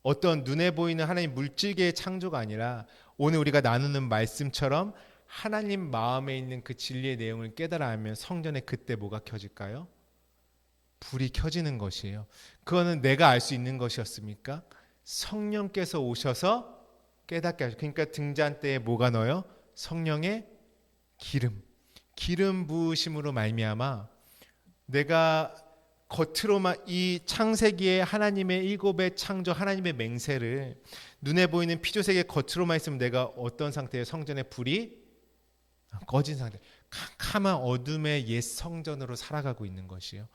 어떤 눈에 보이는 하나님 물질계의 창조가 아니라 오늘 우리가 나누는 말씀처럼 하나님 마음에 있는 그 진리의 내용을 깨달아 알면 성전에 그때 뭐가 켜질까요? 불이 켜지는 것이에요. 그거는 내가 알 수 있는 것이었습니까? 성령께서 오셔서 깨닫게 하셔. 그러니까 등잔대에 뭐가 넣어요? 성령의 기름 부으심으로 말미암아 내가 겉으로만 이 창세기의 하나님의 7의 창조 하나님의 맹세를 눈에 보이는 피조세계 겉으로만 있으면 내가 어떤 상태의 성전의 불이 꺼진 상태, 캄캄한 어둠의 옛 성전으로 살아가고 있는 것이요.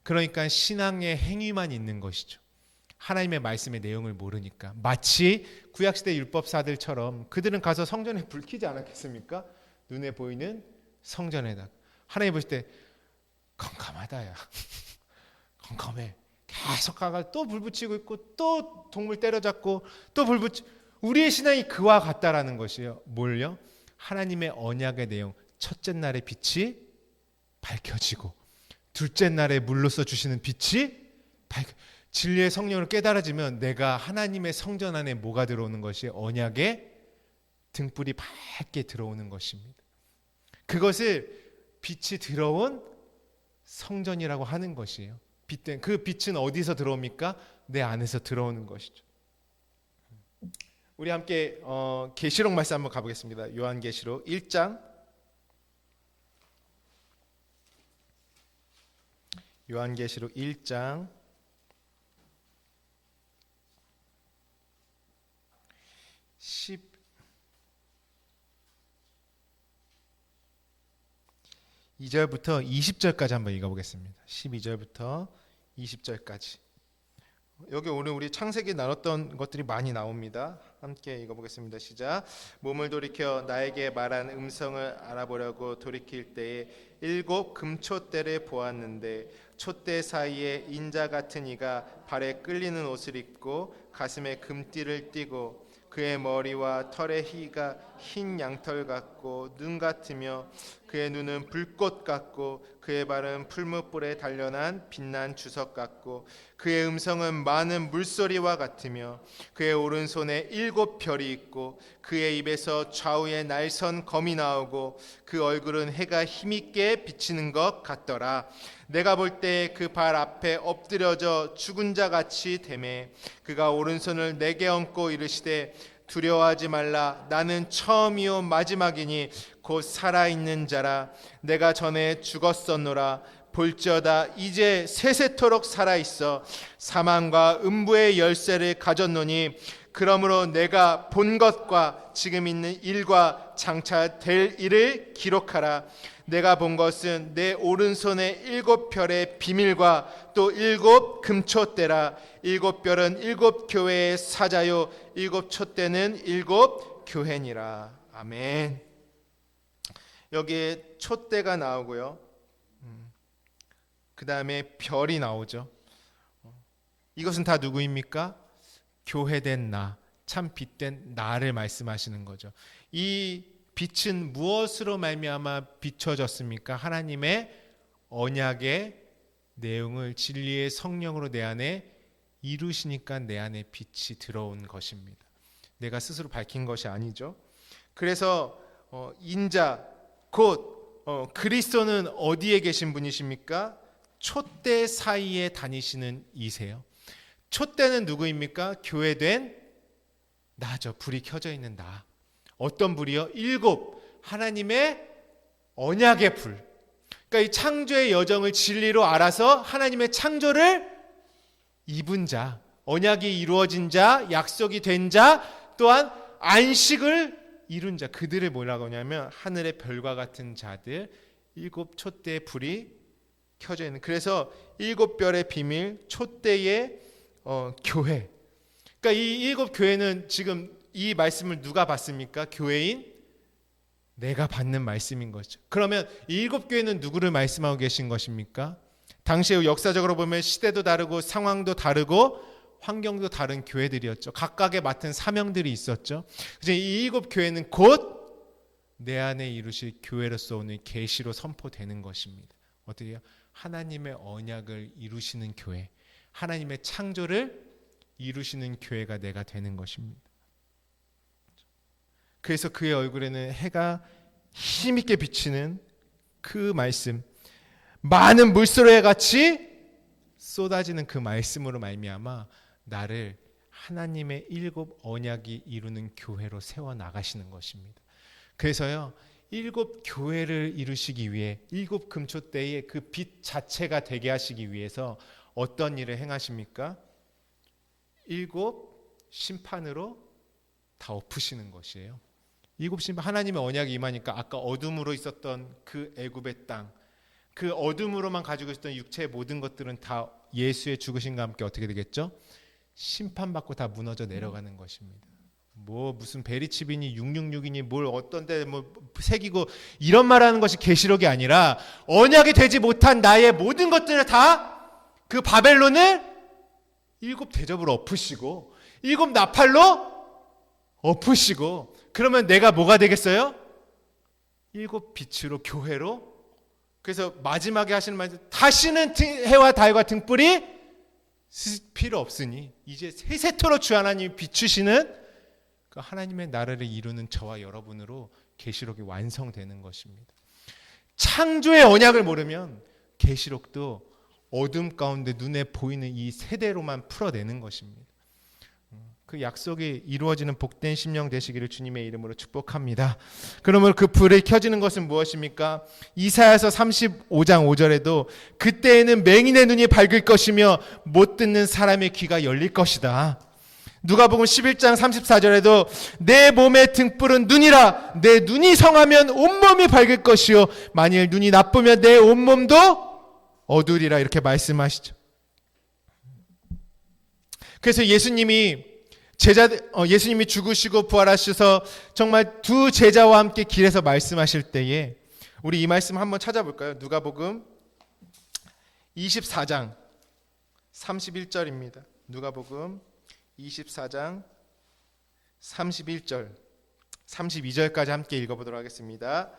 그러니까 신앙의 행위만 있는 것이죠. 하나님의 말씀의 내용을 모르니까 마치 구약시대 율법사들처럼 그들은 가서 성전에 불 켜지 않았겠습니까? 눈에 보이는 성전에다가 하나님 보실 때 컴컴하다 야 컴컴해 계속 가가 또 불 붙이고 있고 또 동물 때려잡고 또 불 붙이 우리의 신앙이 그와 같다라는 것이에요. 뭘요? 하나님의 언약의 내용 첫째 날의 빛이 밝혀지고 둘째 날에 물로써 주시는 빛이 진리의 성령을 깨달아지면 내가 하나님의 성전 안에 뭐가 들어오는 것이 언약의 등불이 밝게 들어오는 것입니다. 그것을 빛이 들어온 성전이라고 하는 것이에요. 그 빛은 어디서 들어옵니까? 내 안에서 들어오는 것이죠. 우리 함께 계시록 말씀 한번 가보겠습니다. 요한계시록 1장 요한계시록 1장 12절부터 20절까지 한번 읽어보겠습니다. 12절부터 20절까지. 여기 오늘 우리 창세기 나눴던 것들이 많이 나옵니다. 함께 읽어보겠습니다. 시작. 몸을 돌이켜 나에게 말한 음성을 알아보려고 돌이킬 때에 7 금촛대를 보았는데 촛대 사이에 인자 같은 이가 발에 끌리는 옷을 입고 가슴에 금띠를 띠고 그의 머리와 털의 희가 흰 양털 같고 눈 같으며 그의 눈은 불꽃 같고 그의 발은 풀무불에 단련한 빛난 주석 같고 그의 음성은 많은 물소리와 같으며 그의 오른손에 7 별이 있고 그의 입에서 좌우에 날선 검이 나오고 그 얼굴은 해가 힘있게 비치는 것 같더라. 내가 볼 때 그 발 앞에 엎드려져 죽은 자 같이 되매 그가 오른손을 내게 얹고 이르시되 두려워하지 말라. 나는 처음이요 마지막이니 곧 살아있는 자라. 내가 전에 죽었었노라. 볼지어다 이제 세세토록 살아있어 사망과 음부의 열쇠를 가졌노니 그러므로 내가 본 것과 지금 있는 일과 장차 될 일을 기록하라. 내가 본 것은 내 오른손에 7 별의 비밀과 또 7 금촛대라. 7 별은 7 교회의 사자요 7 촛대는 7 교회니라. 아멘. 여기에 촛대가 나오고요. 그 다음에 별이 나오죠. 이것은 다 누구입니까? 교회된 나, 참 빛된 나를 말씀하시는 거죠. 이 빛은 무엇으로 말미암아 비춰졌습니까? 하나님의 언약의 내용을 진리의 성령으로 내 안에 이루시니까 내 안에 빛이 들어온 것입니다. 내가 스스로 밝힌 것이 아니죠. 그래서 인자 곧 그리스도는 어디에 계신 분이십니까? 촛대 사이에 다니시는 이세요. 촛대는 누구입니까? 교회된 나죠. 불이 켜져 있는 나. 어떤 불이요? 7 하나님의 언약의 불. 그러니까 이 창조의 여정을 진리로 알아서 하나님의 창조를 입은 자, 언약이 이루어진 자, 약속이 된 자, 또한 안식을 이룬 자, 그들을 뭐라고 하냐면 하늘의 별과 같은 자들, 7 촛대의 불이 켜져 있는. 그래서 일곱 별의 비밀, 촛대의 교회. 그러니까 이 일곱 교회는 지금 이 말씀을 누가 받습니까? 교회인 내가 받는 말씀인 거죠. 그러면 이 일곱 교회는 누구를 말씀하고 계신 것입니까? 당시에 역사적으로 보면 시대도 다르고 상황도 다르고 환경도 다른 교회들이었죠. 각각의 맡은 사명들이 있었죠. 그래서 이 일곱 교회는 곧 내 안에 이루실 교회로서 오늘 계시로 선포되는 것입니다. 어떻게요? 하나님의 언약을 이루시는 교회, 하나님의 창조를 이루시는 교회가 내가 되는 것입니다. 그래서 그의 얼굴에는 해가 힘있게 비치는 그 말씀, 많은 물소리와 같이 쏟아지는 그 말씀으로 말미암아 나를 하나님의 일곱 언약이 이루는 교회로 세워나가시는 것입니다. 그래서요, 일곱 교회를 이루시기 위해 일곱 금초대의 그 빛 자체가 되게 하시기 위해서 어떤 일을 행하십니까? 일곱 심판으로 다 엎으시는 것이에요. 일곱 심판, 하나님의 언약이 임하니까 아까 어둠으로 있었던 그 애굽의 땅, 그 어둠으로만 가지고 있었던 육체의 모든 것들은 다 예수의 죽으심과 함께 어떻게 되겠죠? 심판받고 다 무너져 내려가는 것입니다. 뭐 무슨 베리칩이니 666이니 뭘 어떤데 뭐 새기고 이런 말하는 것이 계시록이 아니라 언약이 되지 못한 나의 모든 것들을 다 그 바벨론을 일곱 대접으로 엎으시고 일곱 나팔로 엎으시고, 그러면 내가 뭐가 되겠어요? 일곱 빛으로 교회로. 그래서 마지막에 하시는 말씀, 다시는 해와 달과 등불이 필요 없으니 이제 세세토록 주 하나님이 비추시는 그 하나님의 나라를 이루는 저와 여러분으로 계시록이 완성되는 것입니다. 창조의 언약을 모르면 계시록도 어둠 가운데 눈에 보이는 이 세대로만 풀어내는 것입니다. 그 약속이 이루어지는 복된 심령 되시기를 주님의 이름으로 축복합니다. 그러면 그 불이 켜지는 것은 무엇입니까? 이사야서 35장 5절에도 그때에는 맹인의 눈이 밝을 것이며 못 듣는 사람의 귀가 열릴 것이다. 누가복음 11장 34절에도 내 몸의 등불은 눈이라, 내 눈이 성하면 온몸이 밝을 것이요 만일 눈이 나쁘면 내 온몸도 어두리라, 이렇게 말씀하시죠. 그래서 예수님이 죽으시고 부활하셔서 정말 두 제자와 함께 길에서 말씀하실 때에 우리 이 말씀 한번 찾아볼까요? 누가복음 24장 31절입니다. 누가복음 24장 31절 32절까지 함께 읽어보도록 하겠습니다.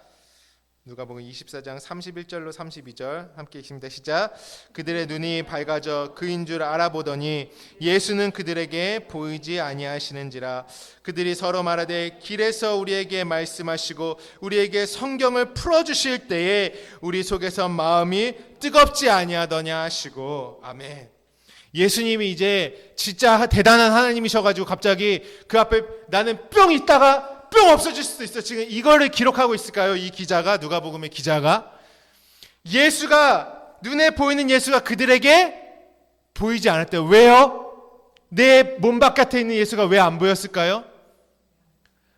누가복음 24장 31절로 32절 함께 읽습니다. 시작. 그들의 눈이 밝아져 그인 줄 알아보더니 예수는 그들에게 보이지 아니하시는지라. 그들이 서로 말하되 길에서 우리에게 말씀하시고 우리에게 성경을 풀어주실 때에 우리 속에서 마음이 뜨겁지 아니하더냐 하시고. 아멘. 예수님이 이제 진짜 대단한 하나님이셔가지고 갑자기 그 앞에 나는 뿅 있다가 뿅 없어질 수도 있어. 지금 이거를 기록하고 있을까요? 이 기자가, 누가복음의 기자가. 예수가, 눈에 보이는 예수가 그들에게 보이지 않았대요. 왜요? 내 몸 바깥에 있는 예수가 왜 안 보였을까요?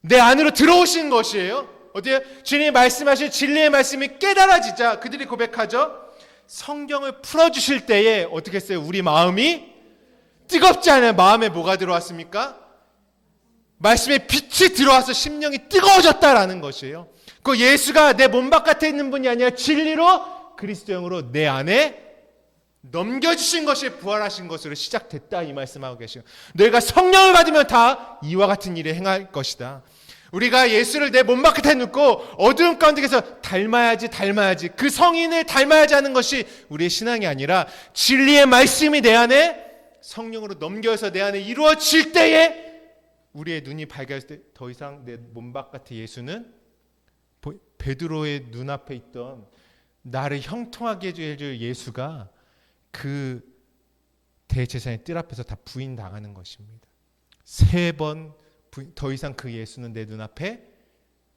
내 안으로 들어오신 것이에요. 어때요? 주님이 말씀하실 진리의 말씀이 깨달아지자 그들이 고백하죠. 성경을 풀어주실 때에 어떻게 했어요? 우리 마음이 뜨겁지 않아요. 마음에 뭐가 들어왔습니까? 말씀의 빛이 들어와서 심령이 뜨거워졌다라는 것이에요. 그 예수가 내 몸 바깥에 있는 분이 아니라 진리로 그리스도 영으로 내 안에 넘겨주신 것이 부활하신 것으로 시작됐다, 이 말씀하고 계시고, 너희가 성령을 받으면 다 이와 같은 일을 행할 것이다. 우리가 예수를 내 몸 바깥에 놓고 어두운 가운데서 닮아야지 그 성인을 닮아야지 하는 것이 우리의 신앙이 아니라 진리의 말씀이 내 안에 성령으로 넘겨서 내 안에 이루어질 때에 우리의 눈이 밝아질 때 더 이상 내 몸 바깥의 예수는 베드로의 눈앞에 있던 나를 형통하게 해줄 예수가 그 대제사장의 뜰 앞에서 다 부인당하는 것입니다. 3번 더 이상 그 예수는 내 눈앞에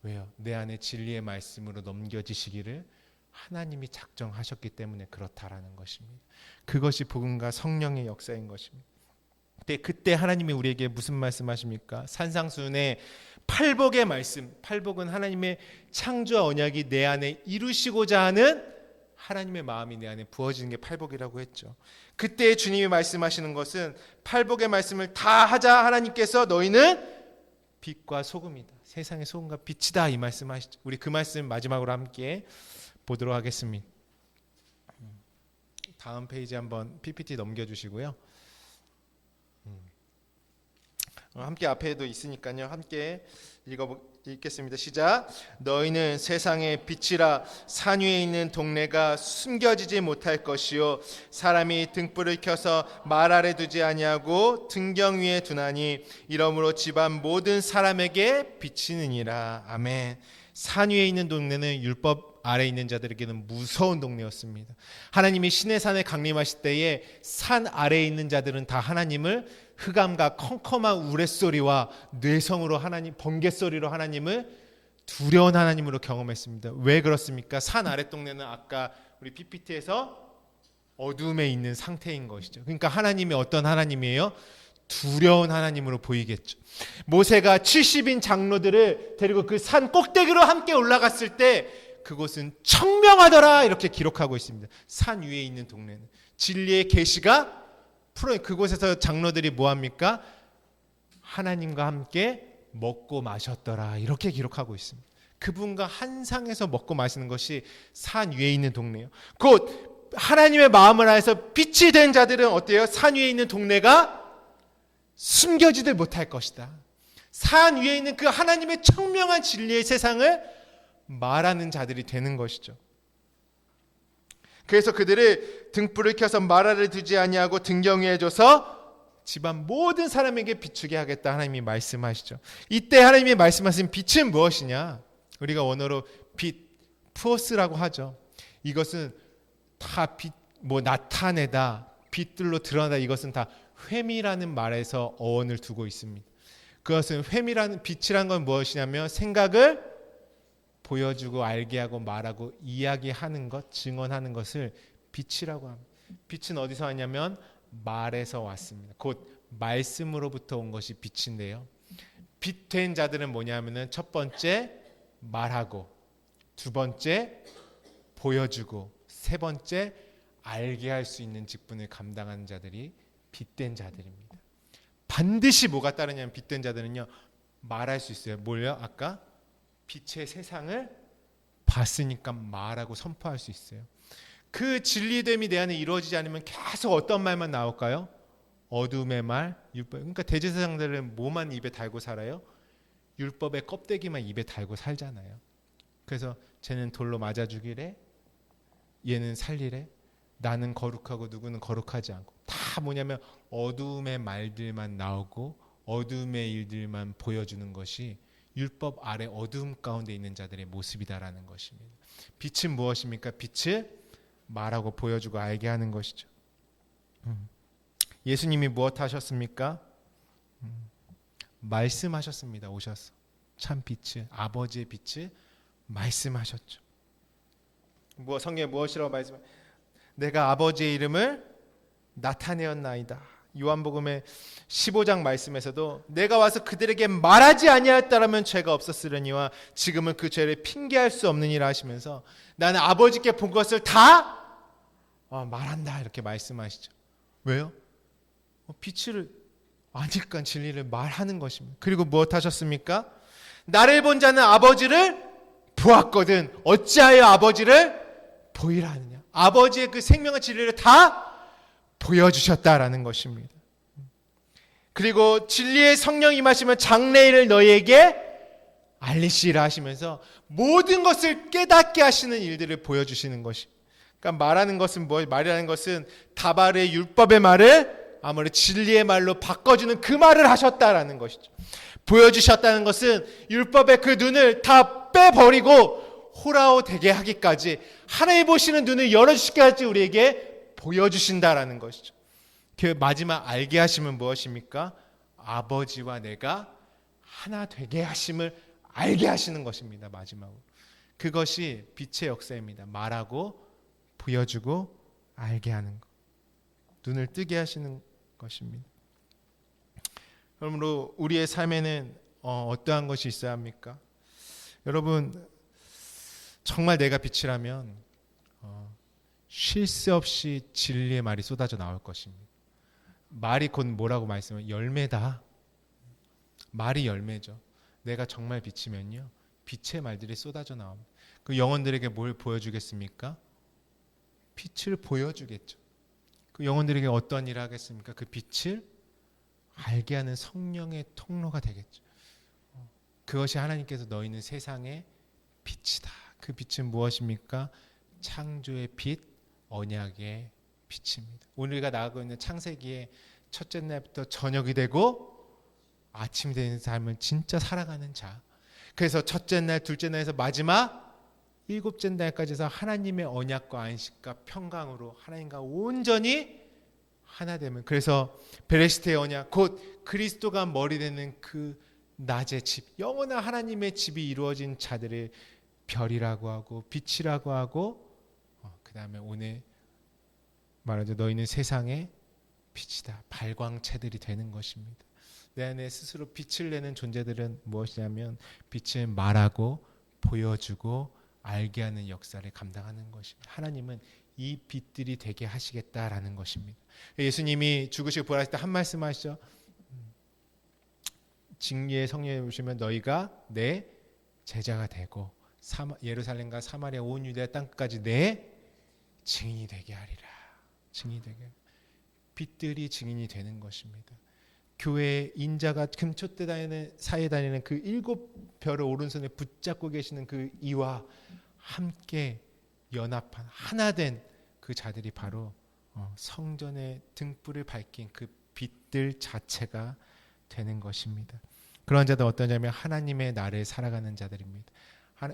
왜요? 내 안에 진리의 말씀으로 넘겨지시기를 하나님이 작정하셨기 때문에 그렇다라는 것입니다. 그것이 복음과 성령의 역사인 것입니다. 그때 하나님이 우리에게 무슨 말씀하십니까? 산상수훈의 팔복의 말씀. 팔복은 하나님의 창조와 언약이 내 안에 이루시고자 하는 하나님의 마음이 내 안에 부어지는 게 팔복이라고 했죠. 그때 주님이 말씀하시는 것은 팔복의 말씀을 다 하자. 하나님께서 너희는 빛과 소금이다. 세상의 소금과 빛이다. 이 말씀하시죠. 우리 그 말씀 마지막으로 함께 보도록 하겠습니다. 다음 페이지 한번 PPT 넘겨주시고요. 함께 앞에도 있으니까요. 함께 읽겠습니다. 시작. 너희는 세상의 빛이라. 산 위에 있는 동네가 숨겨지지 못할 것이요 사람이 등불을 켜서 말 아래 두지 아니하고 등경 위에 두나니 이러므로 집안 모든 사람에게 비치느니라. 아멘. 산 위에 있는 동네는 율법 아래 있는 자들에게는 무서운 동네였습니다. 하나님이 시내 산에 강림하실 때에 산 아래에 있는 자들은 다 하나님을 흑암과 컴컴한 우레소리와 뇌성으로 하나님, 번개소리로 하나님을 두려운 하나님으로 경험했습니다. 왜 그렇습니까? 산 아래 동네는 아까 우리 PPT에서 어둠에 있는 상태인 것이죠. 그러니까 하나님이 어떤 하나님이에요? 두려운 하나님으로 보이겠죠. 모세가 70인 장로들을 데리고 그 산 꼭대기로 함께 올라갔을 때 그곳은 청명하더라 이렇게 기록하고 있습니다. 산 위에 있는 동네는 진리의 계시가 그곳에서 장로들이 뭐합니까? 하나님과 함께 먹고 마셨더라 이렇게 기록하고 있습니다. 그분과 한 상에서 먹고 마시는 것이 산 위에 있는 동네예요. 곧 하나님의 마음을 알아서 빛이 된 자들은 어때요? 산 위에 있는 동네가 숨겨지들 못할 것이다. 산 위에 있는 그 하나님의 청명한 진리의 세상을 말하는 자들이 되는 것이죠. 그래서 그들을 등불을 켜서 말 아래 두지 아니하고 등경 위에 둬서 집안 모든 사람에게 비추게 하겠다. 하나님이 말씀하시죠. 이때 하나님이 말씀하신 빛은 무엇이냐? 우리가 원어로 빛, 푸오스라고 하죠. 이것은 다 빛, 나타내다, 빛들로 드러나다. 이것은 다 회미라는 말에서 어원을 두고 있습니다. 그것은 회미라는 빛이란 건 무엇이냐면 생각을 보여주고 알게 하고 말하고 이야기하는 것, 증언하는 것을 빛이라고 합니다. 빛은 어디서 왔냐면 말에서 왔습니다. 곧 말씀으로부터 온 것이 빛인데요. 빛된 자들은 뭐냐면은 첫 번째 말하고, 두 번째 보여주고, 세 번째 알게 할 수 있는 직분을 감당하는 자들이 빛된 자들입니다. 반드시 뭐가 따르냐면 빛된 자들은요 말할 수 있어요. 뭘요? 아까 빛의 세상을 봤으니까 말하고 선포할 수 있어요. 그 진리됨이 내 안에 이루어지지 않으면 계속 어떤 말만 나올까요? 어둠의 말, 율법. 그러니까 대제사장들은 뭐만 입에 달고 살아요? 율법의 껍데기만 입에 달고 살잖아요. 그래서 쟤는 돌로 맞아 죽이래, 얘는 살리래, 나는 거룩하고 누구는 거룩하지 않고, 다 뭐냐면 어둠의 말들만 나오고 어둠의 일들만 보여주는 것이 율법 아래 어둠 가운데 있는 자들의 모습이다라는 것입니다. 빛은 무엇입니까? 빛을 말하고 보여주고 알게 하는 것이죠. 예수님이 무엇 하셨습니까? 말씀하셨습니다. 오셔서 참 빛을, 아버지의 빛을 말씀하셨죠. 성경에 무엇이라고 말씀? 내가 아버지의 이름을 나타내었나이다. 요한복음의 15장 말씀에서도 내가 와서 그들에게 말하지 아니하였다라면 죄가 없었으려니와 지금은 그 죄를 핑계할 수 없느니라 하시면서 나는 아버지께 본 것을 다 말한다 이렇게 말씀하시죠. 왜요? 빛을 아니까 진리를 말하는 것입니다. 그리고 무엇 하셨습니까? 나를 본 자는 아버지를 보았거든 어찌하여 아버지를 보이라 하느냐. 아버지의 그 생명의 진리를 다 보여주셨다라는 것입니다. 그리고 진리의 성령이 임하시면 장래일을 너희에게 알리시라 하시면서 모든 것을 깨닫게 하시는 일들을 보여주시는 것이. 그러니까 말하는 것은 말이라는 것은 다발의 율법의 말을 아무래도 진리의 말로 바꿔주는 그 말을 하셨다라는 것이죠. 보여주셨다는 것은 율법의 그 눈을 다 빼버리고 호라오 되게 하기까지 하나님 보시는 눈을 열어주시기까지 우리에게 보여주신다라는 것이죠. 그 마지막 알게 하심은 무엇입니까? 아버지와 내가 하나 되게 하심을 알게 하시는 것입니다. 마지막으로. 그것이 빛의 역사입니다. 말하고 보여주고 알게 하는 것. 눈을 뜨게 하시는 것입니다. 그러므로 우리의 삶에는 어떠한 것이 있어야 합니까? 여러분 정말 내가 빛이라면 쉴 새 없이 진리의 말이 쏟아져 나올 것입니다. 말이 곧 뭐라고 말씀하면 열매다. 말이 열매죠. 내가 정말 빛이면요, 빛의 말들이 쏟아져 나옵니다. 그 영혼들에게 뭘 보여주겠습니까? 빛을 보여주겠죠. 그 영혼들에게 어떤 일을 하겠습니까? 그 빛을 알게 하는 성령의 통로가 되겠죠. 그것이 하나님께서 너희는 세상의 빛이다. 그 빛은 무엇입니까? 창조의 빛, 언약의 빛입니다. 오늘 우리가 나가고 있는 창세기의 첫째 날부터 저녁이 되고 아침이 되는 삶을 진짜 살아가는 자. 그래서 첫째 날, 둘째 날에서 마지막 일곱째 날까지 해서 하나님의 언약과 안식과 평강으로 하나님과 온전히 하나 되면, 그래서 베레시트의 언약, 곧 그리스도가 머리 되는 그 낮의 집, 영원한 하나님의 집이 이루어진 자들을 별이라고 하고 빛이라고 하고, 그 다음에 오늘 말하죠. 너희는 세상의 빛이다. 발광체들이 되는 것입니다. 내 안에 스스로 빛을 내는 존재들은 무엇이냐면 빛을 말하고 보여주고 알게 하는 역사를 감당하는 것입니다. 하나님은 이 빛들이 되게 하시겠다라는 것입니다. 예수님이 죽으시고 부활하실 때 한 말씀 하시죠. 진리의 성령에 오시면 너희가 내 제자가 되고 예루살렘과 사마리아 온 유대아 땅까지 내 증인이 되게 하리라. 증인이 되게. 빛들이 증인이 되는 것입니다. 교회의 인자가 금초대 다니는 사이에 다니는 그 7별을 오른손에 붙잡고 계시는 그 이와 함께 연합한 하나된 그 자들이 바로 성전의 등불을 밝힌 그 빛들 자체가 되는 것입니다. 그런 자들 어떤 자면 하나님의 날을 살아가는 자들입니다.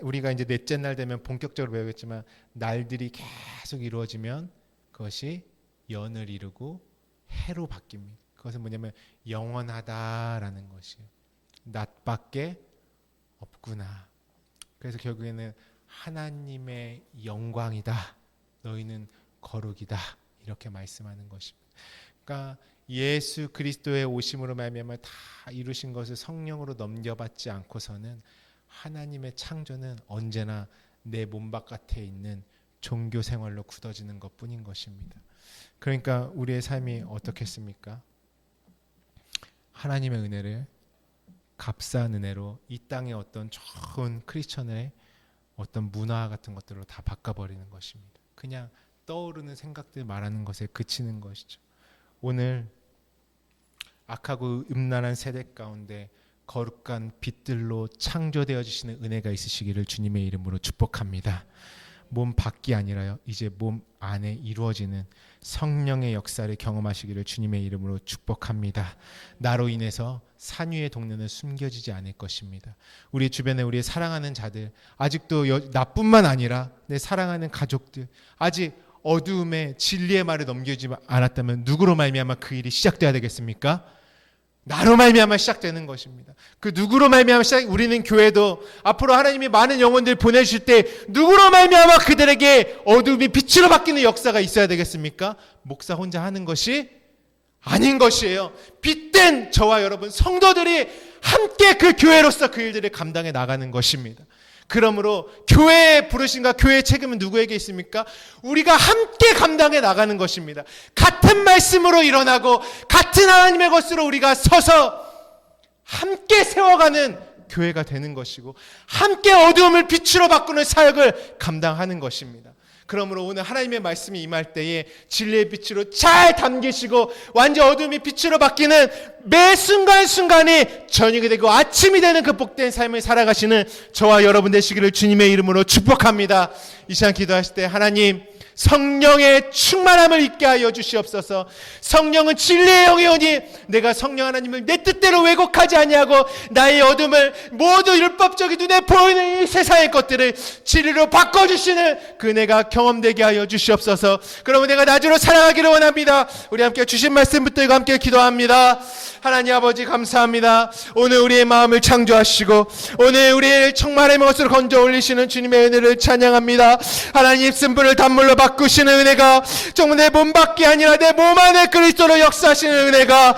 우리가 이제 넷째 날 되면 본격적으로 배우겠지만 날들이 계속 이루어지면 그것이 연을 이루고 해로 바뀝니다. 그것은 뭐냐면 영원하다라는 것이에요. 낮밖에 없구나. 그래서 결국에는 하나님의 영광이다. 너희는 거룩이다. 이렇게 말씀하는 것입니다. 그러니까 예수 그리스도의 오심으로 말미암아 다 이루신 것을 성령으로 넘겨받지 않고서는 하나님의 창조는 언제나 내 몸 바깥에 있는 종교 생활로 굳어지는 것뿐인 것입니다. 그러니까 우리의 삶이 어떻겠습니까? 하나님의 은혜를 값싼 은혜로 이 땅의 어떤 좋은 크리스천의 어떤 문화 같은 것들로 다 바꿔버리는 것입니다. 그냥 떠오르는 생각들 말하는 것에 그치는 것이죠. 오늘 악하고 음란한 세대 가운데 거룩한 빛들로 창조되어 주시는 은혜가 있으시기를 주님의 이름으로 축복합니다. 몸 밖이 아니라요, 이제 몸 안에 이루어지는 성령의 역사를 경험하시기를 주님의 이름으로 축복합니다. 나로 인해서 산 위의 동네는 숨겨지지 않을 것입니다. 우리 주변에 우리의 사랑하는 자들, 아직도 나뿐만 아니라 내 사랑하는 가족들, 아직 어두움에 진리의 말을 넘기지 않았다면 누구로 말미암아 그 일이 시작돼야 되겠습니까? 나로 말미암아 시작되는 것입니다. 그 누구로 말미암아 우리는 교회도 앞으로 하나님이 많은 영혼들 보내주실 때 누구로 말미암아 그들에게 어둠이 빛으로 바뀌는 역사가 있어야 되겠습니까? 목사 혼자 하는 것이 아닌 것이에요. 빛된 저와 여러분 성도들이 함께 그 교회로서 그 일들을 감당해 나가는 것입니다. 그러므로 교회의 부르심과 교회의 책임은 누구에게 있습니까? 우리가 함께 감당해 나가는 것입니다. 같은 말씀으로 일어나고 같은 하나님의 것으로 우리가 서서 함께 세워가는 교회가 되는 것이고 함께 어두움을 빛으로 바꾸는 사역을 감당하는 것입니다. 그러므로 오늘 하나님의 말씀이 임할 때에 진리의 빛으로 잘 담기시고 완전 어둠이 빛으로 바뀌는 매 순간순간이 저녁이 되고 아침이 되는 그 복된 삶을 살아가시는 저와 여러분 되시기를 주님의 이름으로 축복합니다. 이 시간 기도하실 때 하나님 성령의 충만함을 있게 하여 주시옵소서. 성령은 진리의 영이오니 내가 성령 하나님을 내 뜻대로 왜곡하지 아니하고 나의 어둠을 모두 율법적인 눈에 보이는 이 세상의 것들을 진리로 바꿔주시는 그 은혜가 경험되게 하여 주시옵소서. 그러면 내가 나주로 살아가기를 원합니다. 우리 함께 주신 말씀 붙들고 함께 기도합니다. 하나님 아버지 감사합니다. 오늘 우리의 마음을 창조하시고 오늘 우리의 청만의 것으로 건져 올리시는 주님의 은혜를 찬양합니다. 하나님 쓴불을 단물로 바꾸시는 은혜가 정말 내 몸밖에 아니라 내 몸 안에 그리스도로 역사하시는 은혜가